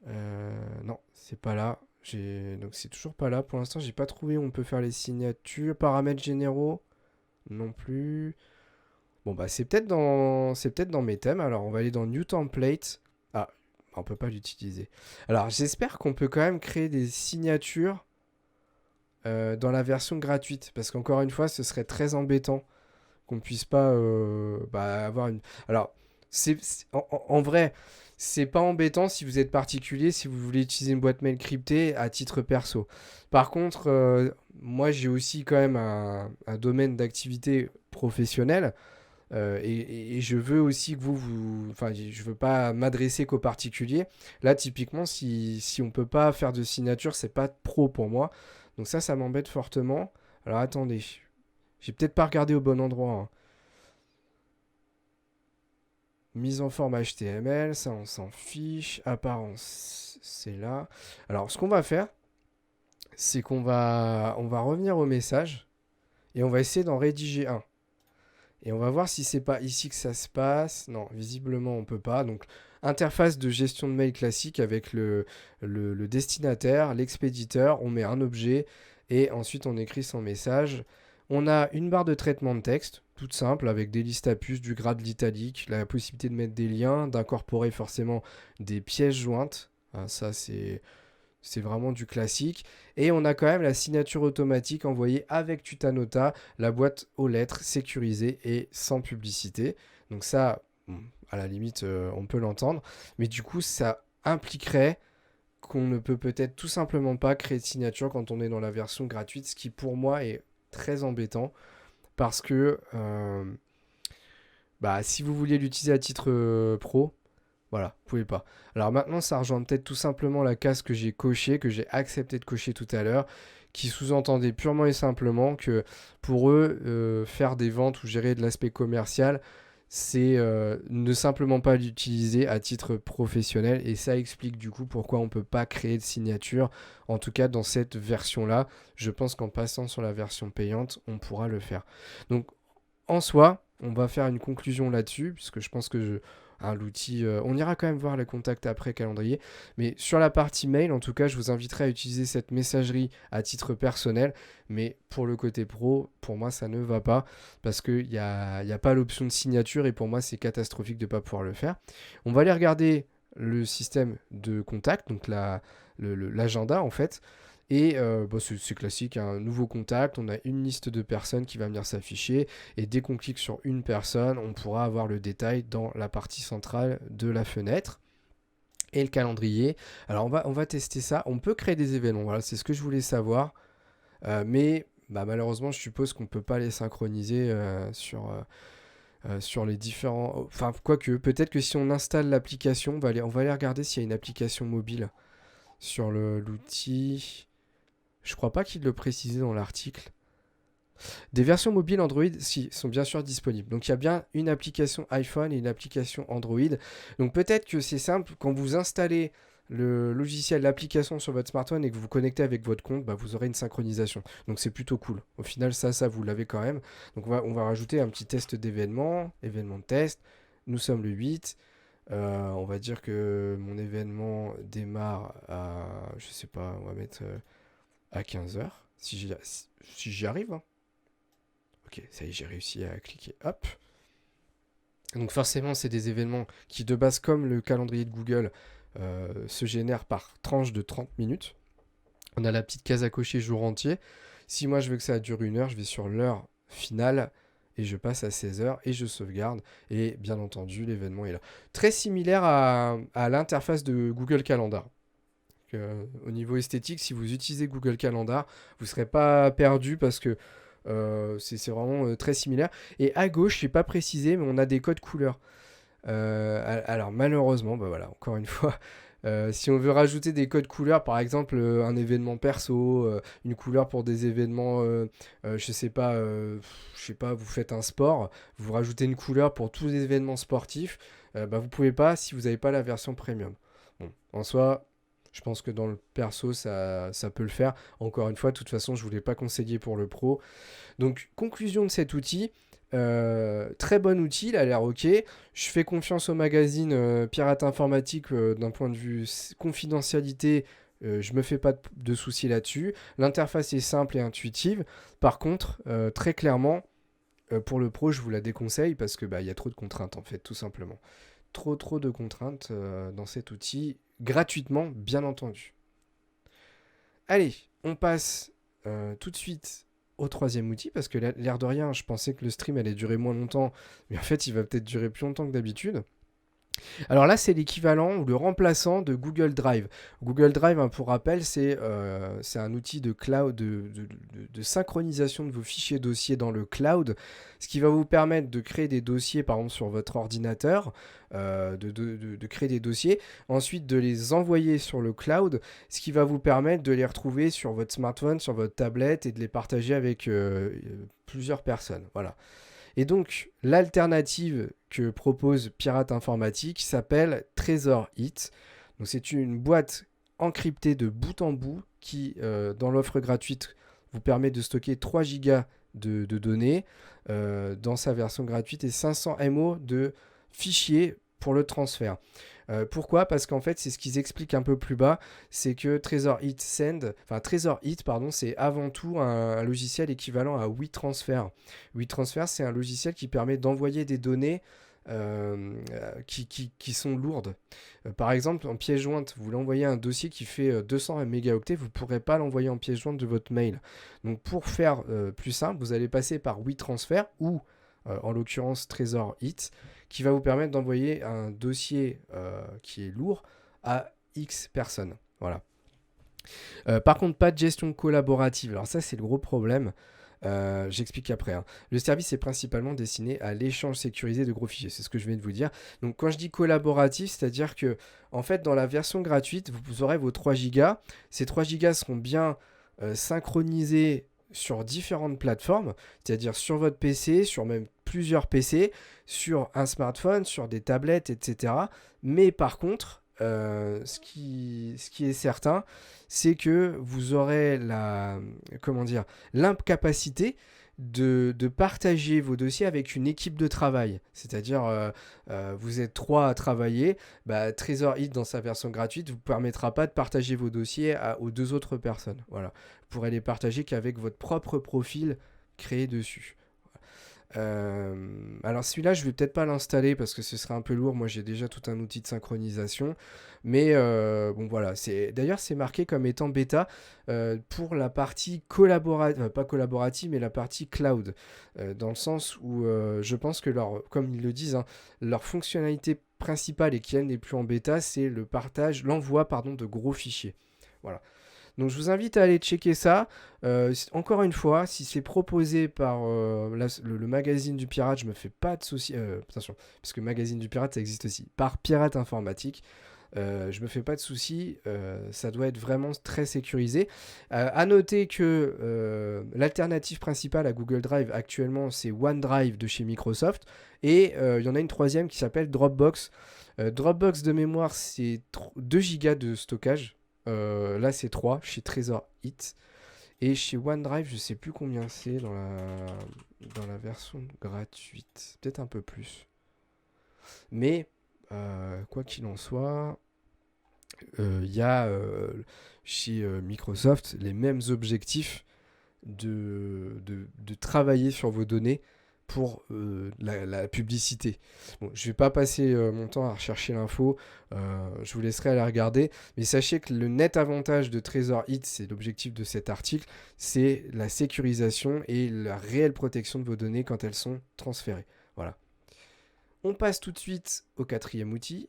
Non, c'est pas là. Donc c'est toujours pas là. Pour l'instant, j'ai pas trouvé où on peut faire les signatures. Paramètres généraux. Non plus. Bon bah c'est peut-être dans mes thèmes. Alors on va aller dans New Template. On peut pas l'utiliser. Alors j'espère qu'on peut quand même créer des signatures dans la version gratuite. Parce qu'encore une fois, ce serait très embêtant qu'on puisse pas avoir une... Alors, en vrai, c'est pas embêtant si vous êtes particulier, si vous voulez utiliser une boîte mail cryptée à titre perso. Par contre, moi j'ai aussi quand même un domaine d'activité professionnelle et je veux aussi que enfin, je veux pas m'adresser qu'aux particuliers. Là, typiquement, si on peut pas faire de signature, c'est pas pro pour moi. Donc ça m'embête fortement. Alors attendez, j'ai peut-être pas regardé au bon endroit. Hein. Mise en forme HTML, ça on s'en fiche. Apparence, c'est là. Alors ce qu'on va faire, c'est qu'on va revenir au message et on va essayer d'en rédiger un. Et on va voir si c'est pas ici que ça se passe. Non, visiblement on peut pas. Donc interface de gestion de mail classique avec le destinataire, l'expéditeur, on met un objet et ensuite on écrit son message. On a une barre de traitement de texte, toute simple, avec des listes à puces, du grade, de l'italique, la possibilité de mettre des liens, d'incorporer forcément des pièces jointes. Ça, c'est vraiment du classique. Et on a quand même la signature automatique envoyée avec Tutanota, la boîte aux lettres sécurisée et sans publicité. Donc ça, à la limite, on peut l'entendre. Mais du coup, ça impliquerait qu'on ne peut peut-être tout simplement pas créer de signature quand on est dans la version gratuite, ce qui pour moi est très embêtant parce que si vous vouliez l'utiliser à titre pro, voilà, vous pouvez pas. Alors maintenant, ça rejoint peut-être tout simplement la case que j'ai cochée, que j'ai accepté de cocher tout à l'heure, qui sous-entendait purement et simplement que pour eux, faire des ventes ou gérer de l'aspect commercial, c'est ne simplement pas l'utiliser à titre professionnel. Et ça explique du coup pourquoi on ne peut pas créer de signature, en tout cas dans cette version-là. Je pense qu'en passant sur la version payante, on pourra le faire. Donc en soi, on va faire une conclusion là-dessus, puisque je pense que l'outil, on ira quand même voir les contacts après calendrier, mais sur la partie mail, en tout cas, je vous inviterai à utiliser cette messagerie à titre personnel, mais pour le côté pro, pour moi, ça ne va pas, parce qu'il n'y a pas l'option de signature, et pour moi, c'est catastrophique de ne pas pouvoir le faire. On va aller regarder le système de contact, donc l'agenda en fait. Et c'est classique, un nouveau contact, on a une liste de personnes qui va venir s'afficher, et dès qu'on clique sur une personne, on pourra avoir le détail dans la partie centrale de la fenêtre. Et le calendrier, alors on va tester ça, on peut créer des événements, voilà, c'est ce que je voulais savoir, mais malheureusement je suppose qu'on ne peut pas les synchroniser sur les différents... Enfin, quoique, peut-être que si on installe l'application, on va aller regarder s'il y a une application mobile sur l'outil. Je crois pas qu'il le précisait dans l'article. Des versions mobiles Android, si, sont bien sûr disponibles. Donc il y a bien une application iPhone et une application Android. Donc peut-être que c'est simple, quand vous installez le logiciel, l'application sur votre smartphone et que vous vous connectez avec votre compte, vous aurez une synchronisation. Donc c'est plutôt cool. Au final, ça vous l'avez quand même. Donc on va rajouter un petit test d'événement, événement de test. Nous sommes le 8. On va dire que mon événement démarre à, je sais pas, on va mettre à 15h, si j'y arrive. Hein. Ok, ça y est, j'ai réussi à cliquer. Hop. Donc forcément, c'est des événements qui, de base, comme le calendrier de Google, se génèrent par tranche de 30 minutes. On a la petite case à cocher jour entier. Si moi, je veux que ça dure 1 heure, je vais sur l'heure finale et je passe à 16h et je sauvegarde. Et bien entendu, l'événement est là. Très similaire à l'interface de Google Calendar. Au niveau esthétique, si vous utilisez Google Calendar, vous ne serez pas perdu parce que c'est vraiment très similaire. Et à gauche, je n'ai pas précisé, mais on a des codes couleurs. Alors malheureusement, voilà, encore une fois, si on veut rajouter des codes couleurs, par exemple un événement perso, une couleur pour des événements, je sais pas, vous faites un sport, vous rajoutez une couleur pour tous les événements sportifs, vous pouvez pas si vous n'avez pas la version premium. Bon, en soi, je pense que dans le perso, ça peut le faire. Encore une fois, de toute façon, je ne vous l'ai pas conseillé pour le pro. Donc, conclusion de cet outil. Très bon outil, il a l'air ok. Je fais confiance au magazine Pirate Informatique d'un point de vue confidentialité. Je me fais pas de soucis là-dessus. L'interface est simple et intuitive. Par contre, très clairement, pour le pro, je vous la déconseille parce que y a trop de contraintes en fait, tout simplement. Trop de contraintes dans cet outil, gratuitement, bien entendu. Allez, on passe tout de suite au troisième outil, parce que l'air de rien, je pensais que le stream allait durer moins longtemps, mais en fait, il va peut-être durer plus longtemps que d'habitude. Alors là, c'est l'équivalent ou le remplaçant de Google Drive. Google Drive, pour rappel, c'est un outil de cloud, de synchronisation de vos fichiers dossiers dans le cloud, ce qui va vous permettre de créer des dossiers, par exemple, sur votre ordinateur, de créer des dossiers, ensuite de les envoyer sur le cloud, ce qui va vous permettre de les retrouver sur votre smartphone, sur votre tablette et de les partager avec plusieurs personnes. Voilà. Et donc, l'alternative que propose Pirate Informatique s'appelle TresorIt. Donc, c'est une boîte encryptée de bout en bout qui, dans l'offre gratuite, vous permet de stocker 3 Go de données dans sa version gratuite et 500 MO de fichiers pour le transfert. Pourquoi ? Parce qu'en fait, c'est ce qu'ils expliquent un peu plus bas, c'est que TresorIt, c'est avant tout un logiciel équivalent à WeTransfer. WeTransfer, c'est un logiciel qui permet d'envoyer des données qui sont lourdes. Par exemple, en pièce jointe, vous voulez envoyer un dossier qui fait 200 mégaoctets, vous ne pourrez pas l'envoyer en pièce jointe de votre mail. Donc pour faire plus simple, vous allez passer par WeTransfer ou en l'occurrence TresorIt, qui va vous permettre d'envoyer un dossier qui est lourd à X personnes. Voilà. Par contre, pas de gestion collaborative. Alors ça, c'est le gros problème. J'explique après. Hein. Le service est principalement destiné à l'échange sécurisé de gros fichiers. C'est ce que je viens de vous dire. Donc quand je dis collaboratif, c'est-à-dire que en fait, dans la version gratuite, vous aurez vos 3 Go. Ces 3 Go seront bien synchronisés sur différentes plateformes, c'est-à-dire sur votre PC, sur même plusieurs PC, sur un smartphone, sur des tablettes, etc. Mais par contre, ce qui est certain, c'est que vous aurez l'incapacité de partager vos dossiers avec une équipe de travail. C'est-à-dire, vous êtes 3 à travailler, bah, TresorIt, dans sa version gratuite, ne vous permettra pas de partager vos dossiers aux 2 autres personnes. Voilà. Vous pourrez les partager qu'avec votre propre profil créé dessus. Alors celui-là, je vais peut-être pas l'installer parce que ce serait un peu lourd. Moi, j'ai déjà tout un outil de synchronisation. Mais bon, voilà. D'ailleurs, c'est marqué comme étant bêta pour la partie collaborative, pas collaborative, mais la partie cloud. Dans le sens où je pense que comme ils le disent, hein, leur fonctionnalité principale et qui elle n'est plus en bêta, c'est l'envoi, de gros fichiers. Voilà. Donc je vous invite à aller checker ça. Encore une fois, si c'est proposé par le magazine du pirate, je me fais pas de soucis. Attention, parce que magazine du pirate, ça existe aussi. Par Pirate Informatique, je me fais pas de soucis. Ça doit être vraiment très sécurisé. À noter que l'alternative principale à Google Drive actuellement, c'est OneDrive de chez Microsoft. Et il y en a une troisième qui s'appelle Dropbox. Dropbox de mémoire, c'est 2 Go de stockage. Là, c'est 3 chez TresorIt. Et chez OneDrive, je sais plus combien c'est dans la version gratuite. Peut-être un peu plus. Mais, quoi qu'il en soit, il y a chez Microsoft les mêmes objectifs de travailler sur vos données pour la publicité. Bon, je vais pas passer mon temps à rechercher l'info, je vous laisserai aller regarder, mais sachez que le net avantage de TresorIt, c'est l'objectif de cet article, c'est la sécurisation et la réelle protection de vos données quand elles sont transférées. Voilà. On passe tout de suite au 4e outil,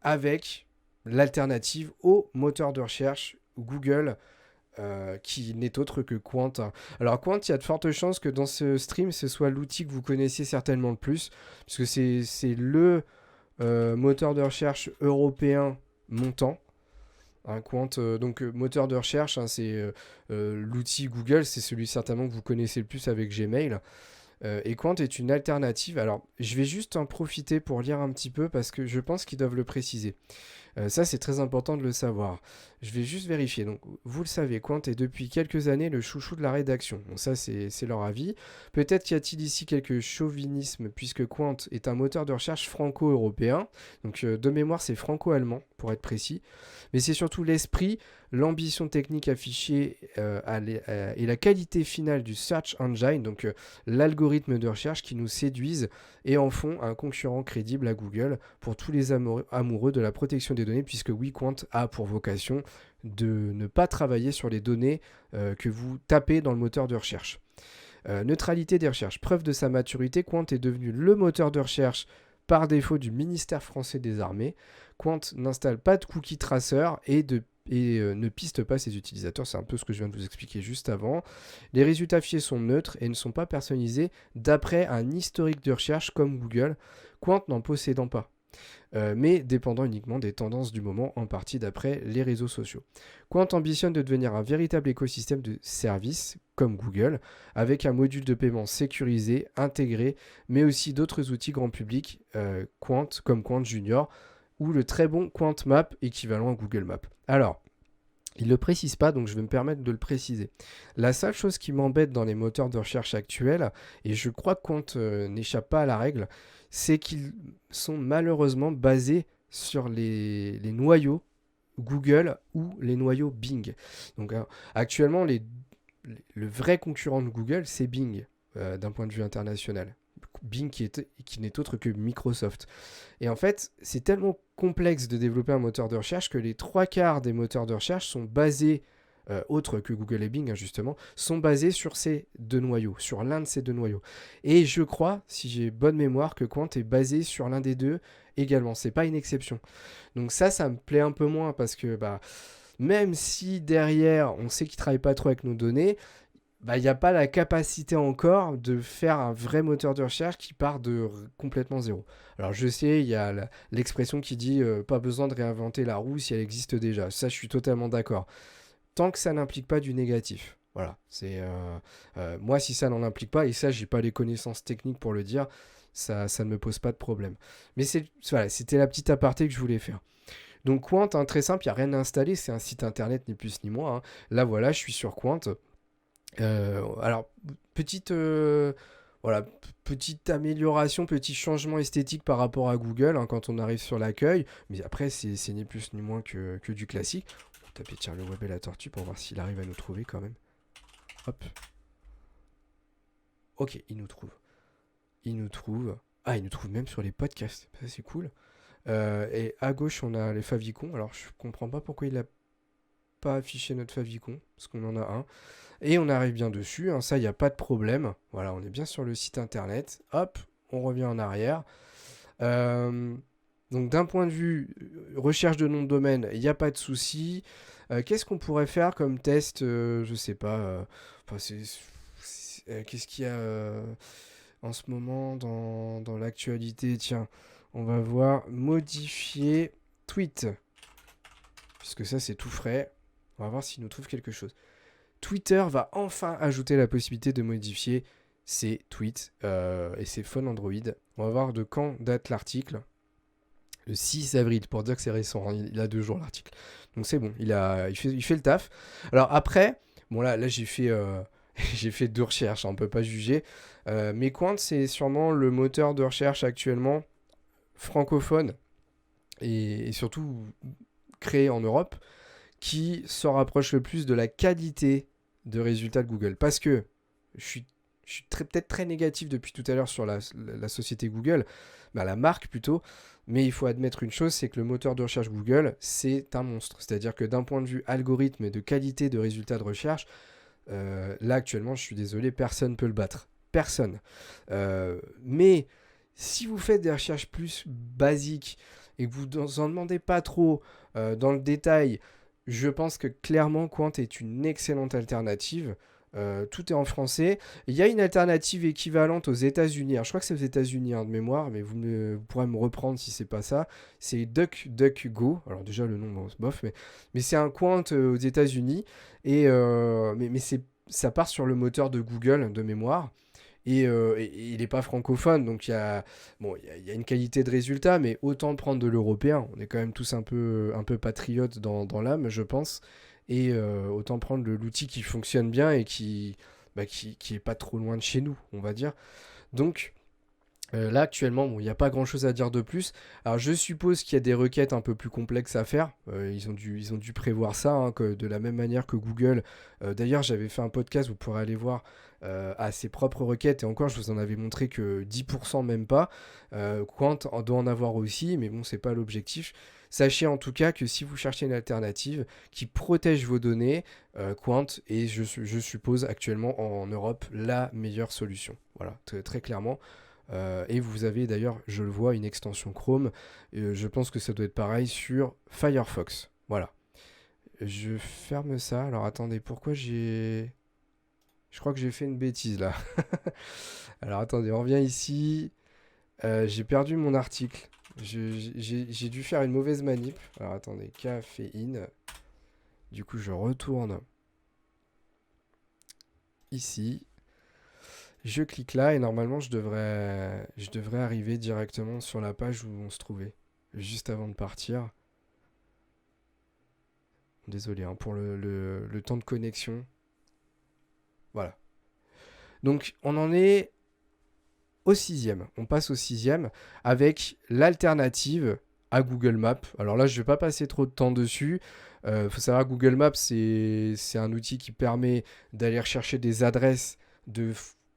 avec l'alternative au moteur de recherche Google, qui n'est autre que Qwant. Alors Qwant, il y a de fortes chances que dans ce stream, ce soit l'outil que vous connaissez certainement le plus, parce que c'est le moteur de recherche européen montant. Qwant, donc moteur de recherche, hein, c'est l'outil Google, c'est celui certainement que vous connaissez le plus avec Gmail. Et Qwant est une alternative. Alors, je vais juste en profiter pour lire un petit peu parce que je pense qu'ils doivent le préciser. Ça, c'est très important de le savoir. Je vais juste vérifier. Donc, vous le savez, Qwant est depuis quelques années le chouchou de la rédaction. Bon, ça, c'est leur avis. Peut-être y a-t-il ici quelques chauvinismes, puisque Qwant est un moteur de recherche franco-européen. Donc, de mémoire, c'est franco-allemand, pour être précis. Mais c'est surtout l'esprit, l'ambition technique affichée et la qualité finale du Search Engine, donc l'algorithme de recherche qui nous séduisent et en font un concurrent crédible à Google pour tous les amoureux de la protection des données, puisque oui, Qwant a pour vocation de ne pas travailler sur les données que vous tapez dans le moteur de recherche. Neutralité des recherches. Preuve de sa maturité, Qwant est devenu le moteur de recherche par défaut du ministère français des Armées. Qwant n'installe pas de cookie traceur et ne piste pas ses utilisateurs. C'est un peu ce que je viens de vous expliquer juste avant. Les résultats affichés sont neutres et ne sont pas personnalisés d'après un historique de recherche comme Google, Qwant n'en possédant pas. Mais dépendant uniquement des tendances du moment, en partie d'après les réseaux sociaux. Qwant ambitionne de devenir un véritable écosystème de services, comme Google, avec un module de paiement sécurisé, intégré, mais aussi d'autres outils grand public, comme Qwant Junior, ou le très bon Qwant Map, équivalent à Google Maps. Alors, il ne le précise pas, donc je vais me permettre de le préciser. La seule chose qui m'embête dans les moteurs de recherche actuels, et je crois que Qwant n'échappe pas à la règle, c'est qu'ils sont malheureusement basés sur les noyaux Google ou les noyaux Bing. Donc actuellement, le vrai concurrent de Google, c'est Bing, d'un point de vue international. Bing qui n'est autre que Microsoft. Et en fait, c'est tellement complexe de développer un moteur de recherche que les 3/4 des moteurs de recherche sont basés, autres que Google et Bing, hein, justement, sont basés sur ces 2 noyaux, sur l'un de ces 2 noyaux. Et je crois, si j'ai bonne mémoire, que Qwant est basé sur l'un des 2 également. C'est pas une exception. Donc ça me plaît un peu moins parce que même si derrière, on sait qu'ils travaillent pas trop avec nos données, il n'y a pas la capacité encore de faire un vrai moteur de recherche qui part de complètement zéro. Alors je sais, il y a l'expression qui dit pas besoin de réinventer la roue si elle existe déjà. Ça, je suis totalement d'accord. Tant que ça n'implique pas du négatif. Voilà. Moi, si ça n'en implique pas, et ça, j'ai pas les connaissances techniques pour le dire, ça ne me pose pas de problème. Mais voilà, c'était la petite aparté que je voulais faire. Donc Qwant, très simple, il n'y a rien à installer, c'est un site internet ni plus ni moins. Là, voilà, je suis sur Qwant. Alors, petite, voilà, petite amélioration, petit changement esthétique par rapport à Google hein, quand on arrive sur l'accueil. Mais après, c'est ni plus ni moins que du classique. On va taper tiens, le web et la tortue pour voir s'il arrive à nous trouver quand même. Hop. Ok, il nous trouve. Il nous trouve. Ah, il nous trouve même sur les podcasts. Ça, c'est cool. Et à gauche, on a les favicons. Alors, je comprends pas pourquoi il a pas affiché notre favicon, parce qu'on en a un. Et on arrive bien dessus, hein, ça, il n'y a pas de problème. Voilà, on est bien sur le site internet. Hop, on revient en arrière. Euh, donc, d'un point de vue recherche de nom de domaine, il n'y a pas de souci. Qu'est-ce qu'on pourrait faire comme test je sais pas. Enfin, qu'est-ce qu'il y a en ce moment dans l'actualité. Tiens, on va voir modifier tweet. Puisque ça, c'est tout frais. On va voir s'il nous trouve quelque chose. Twitter va enfin ajouter la possibilité de modifier ses tweets et ses phones Android. On va voir de quand date l'article. Le 6 avril, pour dire que c'est récent. Hein, il a 2 jours l'article. Donc c'est bon, il fait le taf. Alors après, bon là j'ai fait, j'ai fait 2 recherches, hein, on peut pas juger. Mais Quant, c'est sûrement le moteur de recherche actuellement francophone et surtout créé en Europe qui s'en rapproche le plus de la qualité de résultats de Google. Parce que je suis peut-être très négatif depuis tout à l'heure sur la société Google, la marque plutôt, mais il faut admettre une chose, c'est que le moteur de recherche Google, c'est un monstre. C'est-à-dire que d'un point de vue algorithme et de qualité de résultats de recherche, là actuellement, je suis désolé, personne ne peut le battre. Personne. Mais si vous faites des recherches plus basiques et que vous n'en demandez pas trop dans le détail, je pense que clairement Quant est une excellente alternative. Tout est en français. Il y a une alternative équivalente aux États-Unis. Alors, je crois que c'est aux États-Unis hein, de mémoire, mais vous pourrez me reprendre si c'est pas ça. C'est DuckDuckGo. Alors déjà le nom, bon, c'est bof, mais c'est un Quant aux États-Unis et mais ça part sur le moteur de Google de mémoire. Et il n'est pas francophone, donc il y a une qualité de résultat, mais autant prendre de l'européen. On est quand même tous un peu patriotes dans l'âme, je pense. Et autant prendre l'outil qui fonctionne bien et qui est pas trop loin de chez nous, on va dire. Donc là, actuellement, bon, il n'y a pas grand-chose à dire de plus. Alors, je suppose qu'il y a des requêtes un peu plus complexes à faire. Ils ont dû prévoir ça, hein, de la même manière que Google. D'ailleurs, j'avais fait un podcast, vous pourrez aller voir, à ses propres requêtes. Et encore, je vous en avais montré que 10%, même pas. Quant doit en avoir aussi, mais bon, c'est pas l'objectif. Sachez en tout cas que si vous cherchez une alternative qui protège vos données, Quant est, je suppose, actuellement en Europe, la meilleure solution. Voilà, très clairement. Et vous avez d'ailleurs, je le vois, une extension Chrome. Je pense que ça doit être pareil sur Firefox. Voilà. Je ferme ça. Alors attendez, pourquoi j'ai... Je crois que j'ai fait une bêtise là. Alors attendez, on revient ici. J'ai perdu mon article. J'ai dû faire une mauvaise manip. Alors attendez, caféine. Du coup, je retourne ici. Je clique là et normalement je devrais arriver directement sur la page où on se trouvait. Juste avant de partir. Désolé hein, pour le temps de connexion. Voilà. Donc on en est au 6e. On passe au 6e avec l'alternative à Google Maps. Alors là je ne vais pas passer trop de temps dessus. Faut savoir que Google Maps c'est un outil qui permet d'aller rechercher des adresses, de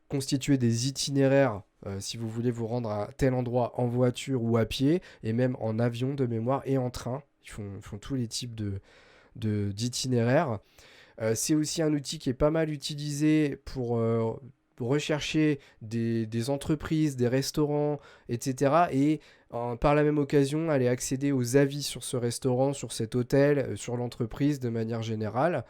constituer des itinéraires si vous voulez vous rendre à tel endroit en voiture ou à pied, et même en avion de mémoire et en train. Ils font tous les types d'itinéraires. C'est aussi un outil qui est pas mal utilisé pour rechercher des entreprises, des restaurants, etc. Et par la même occasion, aller accéder aux avis sur ce restaurant, sur cet hôtel, sur l'entreprise de manière générale.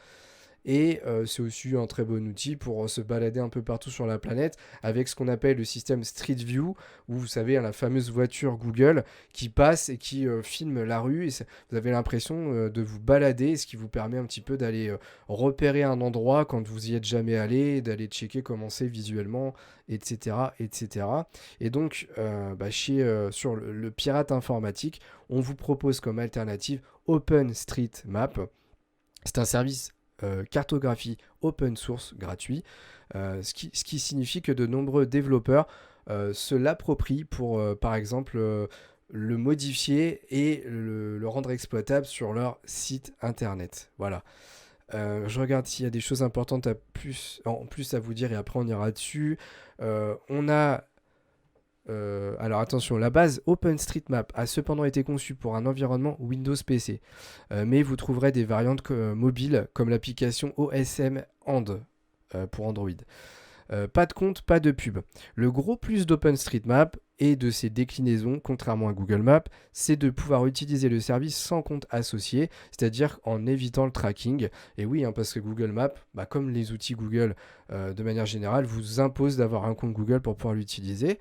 Et c'est aussi un très bon outil pour se balader un peu partout sur la planète avec ce qu'on appelle le système Street View, où vous savez, la fameuse voiture Google qui passe et qui filme la rue. Et vous avez l'impression de vous balader, ce qui vous permet un petit peu d'aller repérer un endroit quand vous y êtes jamais allé, d'aller checker comment c'est visuellement, etc. etc. Et donc, sur le pirate informatique, on vous propose comme alternative OpenStreetMap. C'est un service cartographie open source gratuit, ce qui signifie que de nombreux développeurs se l'approprient pour, par exemple, le modifier et le rendre exploitable sur leur site internet. Voilà. Je regarde s'il y a des choses importantes en plus à vous dire et après on ira dessus. On a alors attention, la base OpenStreetMap a cependant été conçue pour un environnement Windows PC, mais vous trouverez des variantes mobiles comme l'application OSM And pour Android. Pas de compte, pas de pub. Le gros plus d'OpenStreetMap et de ses déclinaisons, contrairement à Google Maps, c'est de pouvoir utiliser le service sans compte associé, c'est-à-dire en évitant le tracking. Et oui, hein, parce que Google Maps, comme les outils Google de manière générale, vous impose d'avoir un compte Google pour pouvoir l'utiliser.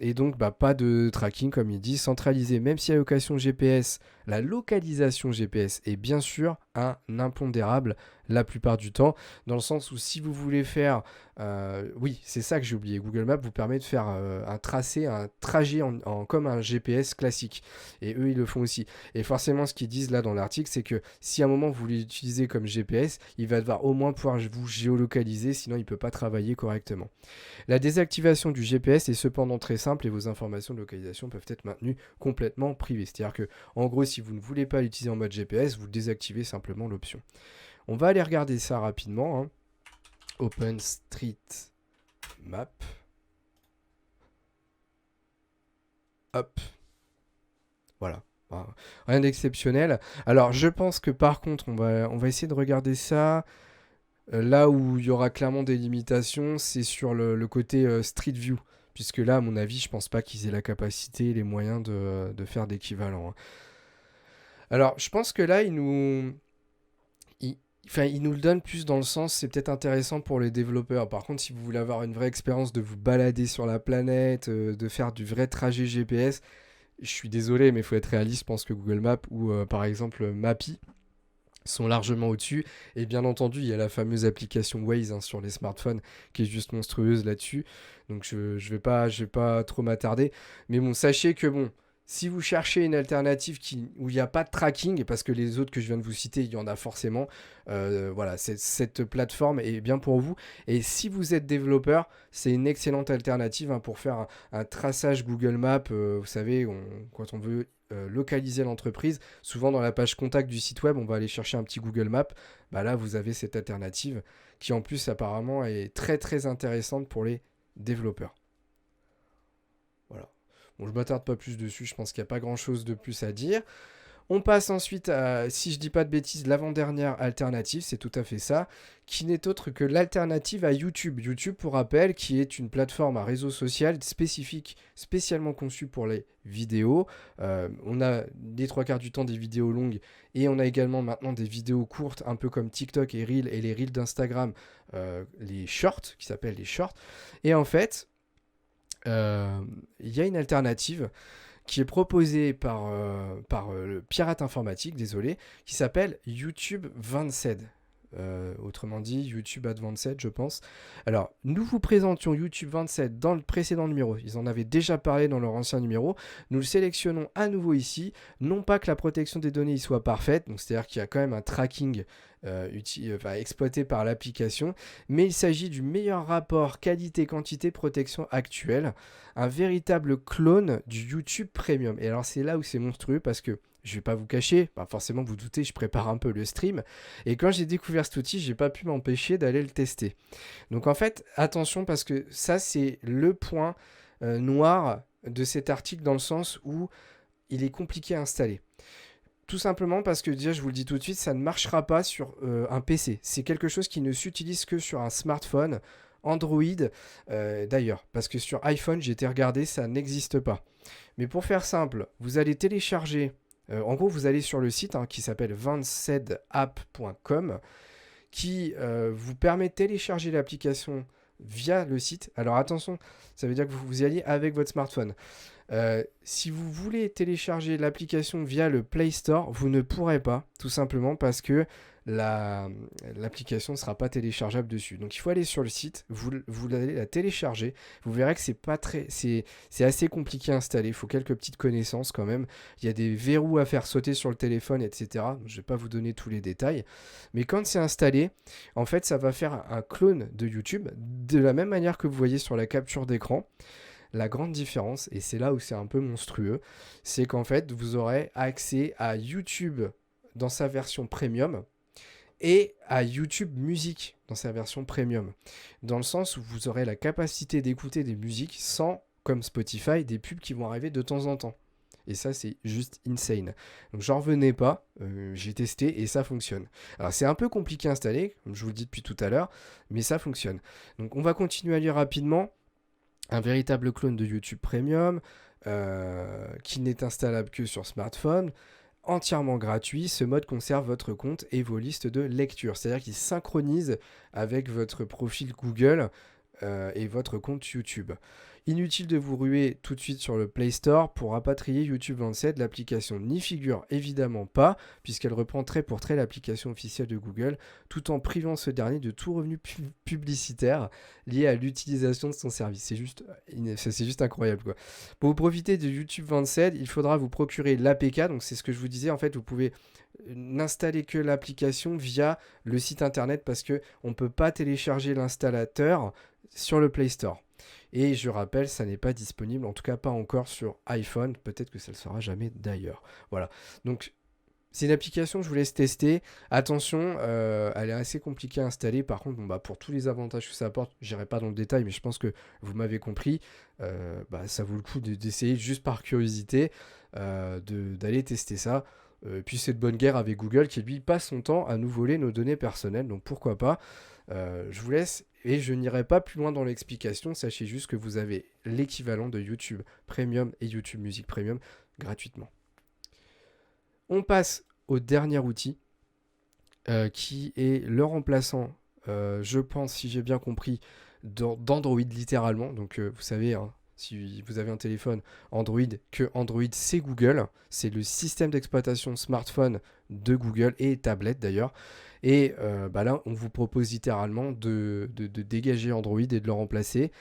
Et donc pas de tracking comme il dit, centralisé, même si la localisation GPS est bien sûr un impondérable la plupart du temps, dans le sens où si vous voulez faire, oui c'est ça que j'ai oublié, Google Maps vous permet de faire un trajet comme un GPS classique, et eux ils le font aussi, et forcément ce qu'ils disent là dans l'article c'est que si à un moment vous l'utilisez comme GPS, il va devoir au moins pouvoir vous géolocaliser, sinon il ne peut pas travailler correctement. La désactivation du GPS est cependant très simple et vos informations de localisation peuvent être maintenues complètement privées. C'est-à-dire que, en gros, si vous ne voulez pas l'utiliser en mode GPS, vous désactivez simplement l'option. On va aller regarder ça rapidement. Hein. OpenStreetMap. Hop. Voilà. Rien d'exceptionnel. Alors, je pense que par contre, on va essayer de regarder ça. Là où il y aura clairement des limitations, c'est sur le côté Street View. Puisque là, à mon avis, je pense pas qu'ils aient la capacité et les moyens de faire d'équivalent. Hein. Alors, je pense que là, ils nous le donnent plus dans le sens, c'est peut-être intéressant pour les développeurs. Par contre, si vous voulez avoir une vraie expérience de vous balader sur la planète, de faire du vrai trajet GPS, je suis désolé, mais il faut être réaliste. Je pense que Google Maps ou par exemple Mappy sont largement au-dessus. Et bien entendu, il y a la fameuse application Waze sur les smartphones qui est juste monstrueuse là-dessus. Donc je vais pas trop m'attarder. Mais bon, sachez que si vous cherchez une alternative où il n'y a pas de tracking, parce que les autres que je viens de vous citer, il y en a forcément, voilà, cette plateforme est bien pour vous. Et si vous êtes développeur, c'est une excellente alternative pour faire un traçage Google Maps. Vous savez, quand on veut localiser l'entreprise, souvent dans la page contact du site web, on va aller chercher un petit Google Maps. Là, vous avez cette alternative qui en plus apparemment est très très intéressante pour les développeurs. Voilà. Bon, je ne m'attarde pas plus dessus, je pense qu'il n'y a pas grand chose de plus à dire. On passe ensuite à, si je dis pas de bêtises, l'avant-dernière alternative, c'est tout à fait ça, qui n'est autre que l'alternative à YouTube. YouTube, pour rappel, qui est une plateforme à réseau social spécifique, spécialement conçue pour les vidéos. On a les 3/4 du temps des vidéos longues et on a également maintenant des vidéos courtes, un peu comme TikTok et Reel et les Reels d'Instagram, les shorts, qui s'appellent les shorts. Et en fait, il y a une alternative qui est proposé par le pirate informatique, désolé, qui s'appelle YouTube Advanced. Autrement dit, YouTube Advanced, je pense. Alors, nous vous présentions YouTube Advanced dans le précédent numéro. Ils en avaient déjà parlé dans leur ancien numéro. Nous le sélectionnons à nouveau ici. Non pas que la protection des données y soit parfaite, donc c'est-à-dire qu'il y a quand même un tracking exploité par l'application, mais il s'agit du meilleur rapport qualité-quantité-protection actuel, un véritable clone du YouTube Premium. Et alors c'est là où c'est monstrueux parce que je vais pas vous cacher, forcément vous doutez, je prépare un peu le stream, et quand j'ai découvert cet outil, j'ai pas pu m'empêcher d'aller le tester. Donc en fait, attention parce que ça c'est le point noir de cet article dans le sens où il est compliqué à installer. Tout simplement parce que déjà, je vous le dis tout de suite, ça ne marchera pas sur un PC. C'est quelque chose qui ne s'utilise que sur un smartphone, Android d'ailleurs. Parce que sur iPhone, j'ai été regarder, ça n'existe pas. Mais pour faire simple, vous allez télécharger, en gros, vous allez sur le site qui s'appelle vancedapp.com qui vous permet de télécharger l'application via le site. Alors attention, ça veut dire que vous y alliez avec votre smartphone. Si vous voulez télécharger l'application via le Play Store, vous ne pourrez pas, tout simplement parce que l'application ne sera pas téléchargeable dessus. Donc il faut aller sur le site, vous allez la télécharger, vous verrez que c'est assez compliqué à installer, il faut quelques petites connaissances quand même, il y a des verrous à faire sauter sur le téléphone, etc. Je ne vais pas vous donner tous les détails, mais quand c'est installé, en fait ça va faire un clone de YouTube, de la même manière que vous voyez sur la capture d'écran. La grande différence, et c'est là où c'est un peu monstrueux, c'est qu'en fait vous aurez accès à YouTube dans sa version premium, et à YouTube Music dans sa version premium. Dans le sens où vous aurez la capacité d'écouter des musiques sans, comme Spotify, des pubs qui vont arriver de temps en temps. Et ça, c'est juste insane. Donc, j'en revenais pas. J'ai testé et ça fonctionne. Alors, c'est un peu compliqué à installer, comme je vous le dis depuis tout à l'heure, mais ça fonctionne. Donc, on va continuer à lire rapidement. Un véritable clone de YouTube Premium qui n'est installable que sur smartphone. Entièrement gratuit, ce mode conserve votre compte et vos listes de lecture. C'est-à-dire qu'il synchronise avec votre profil Google et votre compte YouTube. Inutile de vous ruer tout de suite sur le Play Store pour rapatrier YouTube 27. L'application n'y figure évidemment pas, puisqu'elle reprend trait pour trait l'application officielle de Google, tout en privant ce dernier de tout revenu publicitaire lié à l'utilisation de son service. C'est juste incroyable, quoi. Pour vous profiter de YouTube 27, il faudra vous procurer l'APK, donc c'est ce que je vous disais, en fait, vous pouvez n'installer que l'application via le site internet parce qu'on ne peut pas télécharger l'installateur sur le Play Store. Et je rappelle, ça n'est pas disponible, en tout cas pas encore sur iPhone. Peut-être que ça ne le sera jamais d'ailleurs. Voilà. Donc, c'est une application que je vous laisse tester. Attention, elle est assez compliquée à installer. Par contre, pour tous les avantages que ça apporte, je n'irai pas dans le détail, mais je pense que vous m'avez compris. Ça vaut le coup d'essayer juste par curiosité d'aller tester ça. Puis c'est de bonne guerre avec Google qui lui passe son temps à nous voler nos données personnelles. Donc pourquoi pas. Je vous laisse et je n'irai pas plus loin dans l'explication. Sachez juste que vous avez l'équivalent de YouTube Premium et YouTube Music Premium gratuitement. On passe au dernier outil qui est le remplaçant, je pense, si j'ai bien compris, d'Android littéralement. Donc vous savez, hein, si vous avez un téléphone Android, que Android c'est Google, c'est le système d'exploitation smartphone de Google et tablette d'ailleurs. Et là, on vous propose littéralement de dégager Android et de le remplacer.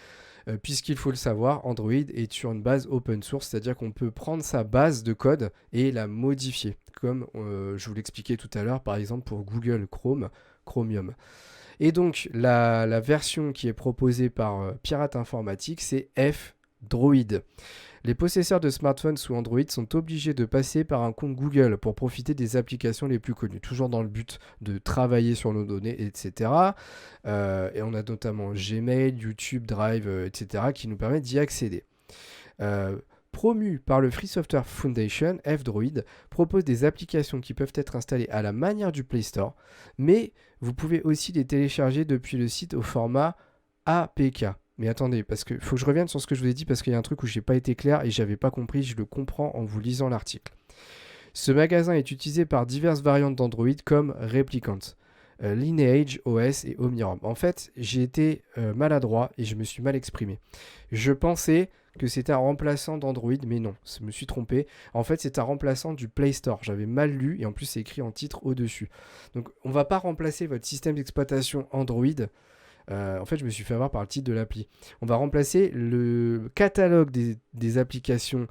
Puisqu'il faut le savoir, Android est sur une base open source, c'est-à-dire qu'on peut prendre sa base de code et la modifier, comme je vous l'expliquais tout à l'heure, par exemple pour Google Chromium. Et donc, la version qui est proposée par Pirate Informatique, c'est F-Droid. Les possesseurs de smartphones sous Android sont obligés de passer par un compte Google pour profiter des applications les plus connues, toujours dans le but de travailler sur nos données, etc. Et on a notamment Gmail, YouTube, Drive, etc. qui nous permettent d'y accéder. Promu par le Free Software Foundation, F-Droid propose des applications qui peuvent être installées à la manière du Play Store, mais vous pouvez aussi les télécharger depuis le site au format APK. Mais attendez, parce qu'il faut que je revienne sur ce que je vous ai dit, parce qu'il y a un truc où j'ai pas été clair et j'avais pas compris, je le comprends en vous lisant l'article. Ce magasin est utilisé par diverses variantes d'Android comme Replicant, Lineage OS et OmniROM. En fait, j'ai été maladroit et je me suis mal exprimé. Je pensais que c'était un remplaçant d'Android, mais non, je me suis trompé. En fait, c'est un remplaçant du Play Store. J'avais mal lu et en plus, c'est écrit en titre au-dessus. Donc, on va pas remplacer votre système d'exploitation Android. En fait, je me suis fait avoir par le titre de l'appli. On va remplacer le catalogue des applications,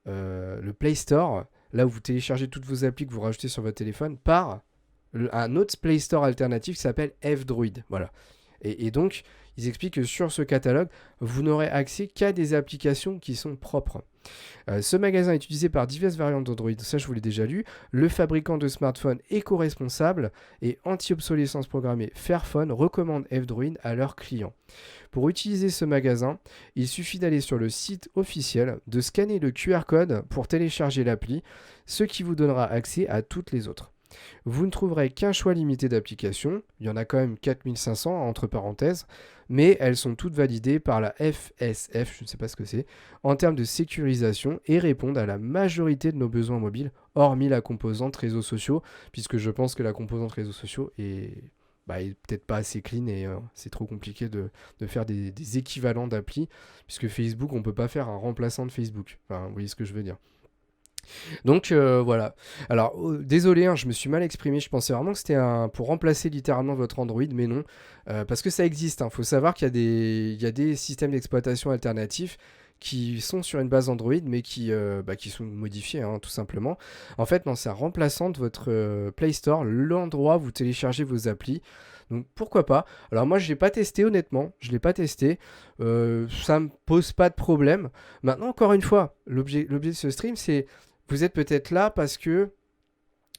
le Play Store, là où vous téléchargez toutes vos applis que vous rajoutez sur votre téléphone, par un autre Play Store alternatif qui s'appelle F-Droid. Voilà. Et donc, ils expliquent que sur ce catalogue, vous n'aurez accès qu'à des applications qui sont propres. Ce magasin est utilisé par diverses variantes d'Android, ça je vous l'ai déjà lu. Le fabricant de smartphones éco-responsable et anti-obsolescence programmée Fairphone recommande F-Droid à leurs clients. Pour utiliser ce magasin, il suffit d'aller sur le site officiel, de scanner le QR code pour télécharger l'appli, ce qui vous donnera accès à toutes les autres. Vous ne trouverez qu'un choix limité d'applications, il y en a quand même 4500 entre parenthèses, mais elles sont toutes validées par la FSF, je ne sais pas ce que c'est, en termes de sécurisation et répondent à la majorité de nos besoins mobiles, hormis la composante réseaux sociaux, puisque je pense que la composante réseaux sociaux est peut-être pas assez clean et c'est trop compliqué de faire des équivalents d'appli, puisque Facebook, on ne peut pas faire un remplaçant de Facebook. Enfin, vous voyez ce que je veux dire. Donc voilà. Alors désolé, hein, je me suis mal exprimé. Je pensais vraiment que c'était pour remplacer littéralement votre Android, mais non. Parce que ça existe. Il faut savoir qu'il y a il y a des systèmes d'exploitation alternatifs qui sont sur une base Android, mais qui sont modifiés, hein, tout simplement. En fait, non, c'est un remplaçant de votre Play Store, l'endroit où vous téléchargez vos applis. Donc pourquoi pas. Alors moi, je l'ai pas testé honnêtement. Je l'ai pas testé. Ça me pose pas de problème. Maintenant, encore une fois, l'objet de ce stream, c'est vous êtes peut-être là parce que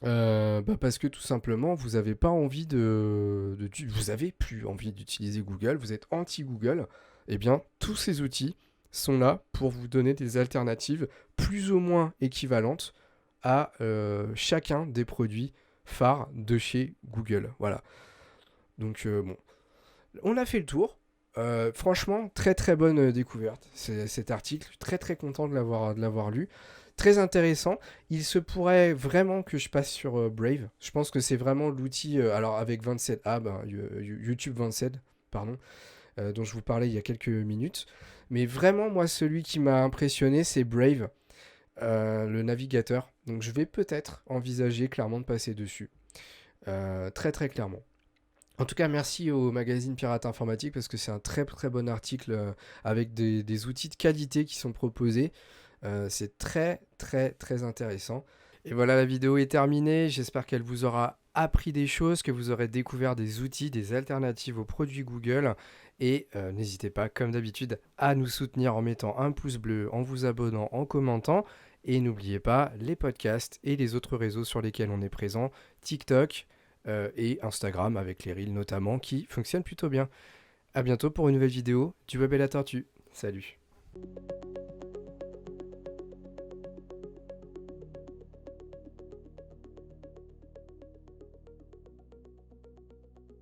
tout simplement vous avez pas envie vous avez plus envie d'utiliser Google, vous êtes anti-Google. Eh bien, tous ces outils sont là pour vous donner des alternatives plus ou moins équivalentes à chacun des produits phares de chez Google. Voilà. Donc bon, on a fait le tour. Franchement, très très bonne découverte, cet article. Très très content de l'avoir lu. Très intéressant. Il se pourrait vraiment que je passe sur Brave. Je pense que c'est vraiment l'outil, alors avec 27, YouTube 27, pardon, dont je vous parlais il y a quelques minutes. Mais vraiment, moi, celui qui m'a impressionné, c'est Brave, le navigateur. Donc je vais peut-être envisager clairement de passer dessus. Très très clairement. En tout cas, merci au magazine Pirate Informatique parce que c'est un très très bon article avec des outils de qualité qui sont proposés. C'est très très très intéressant. Et voilà, la vidéo est terminée. J'espère qu'elle vous aura appris des choses, que vous aurez découvert des outils, des alternatives aux produits Google. Et n'hésitez pas, comme d'habitude, à nous soutenir en mettant un pouce bleu, en vous abonnant, en commentant. Et n'oubliez pas les podcasts et les autres réseaux sur lesquels on est présent, TikTok et Instagram avec les Reels notamment, qui fonctionnent plutôt bien. A bientôt pour une nouvelle vidéo du Web et la Tortue. Salut.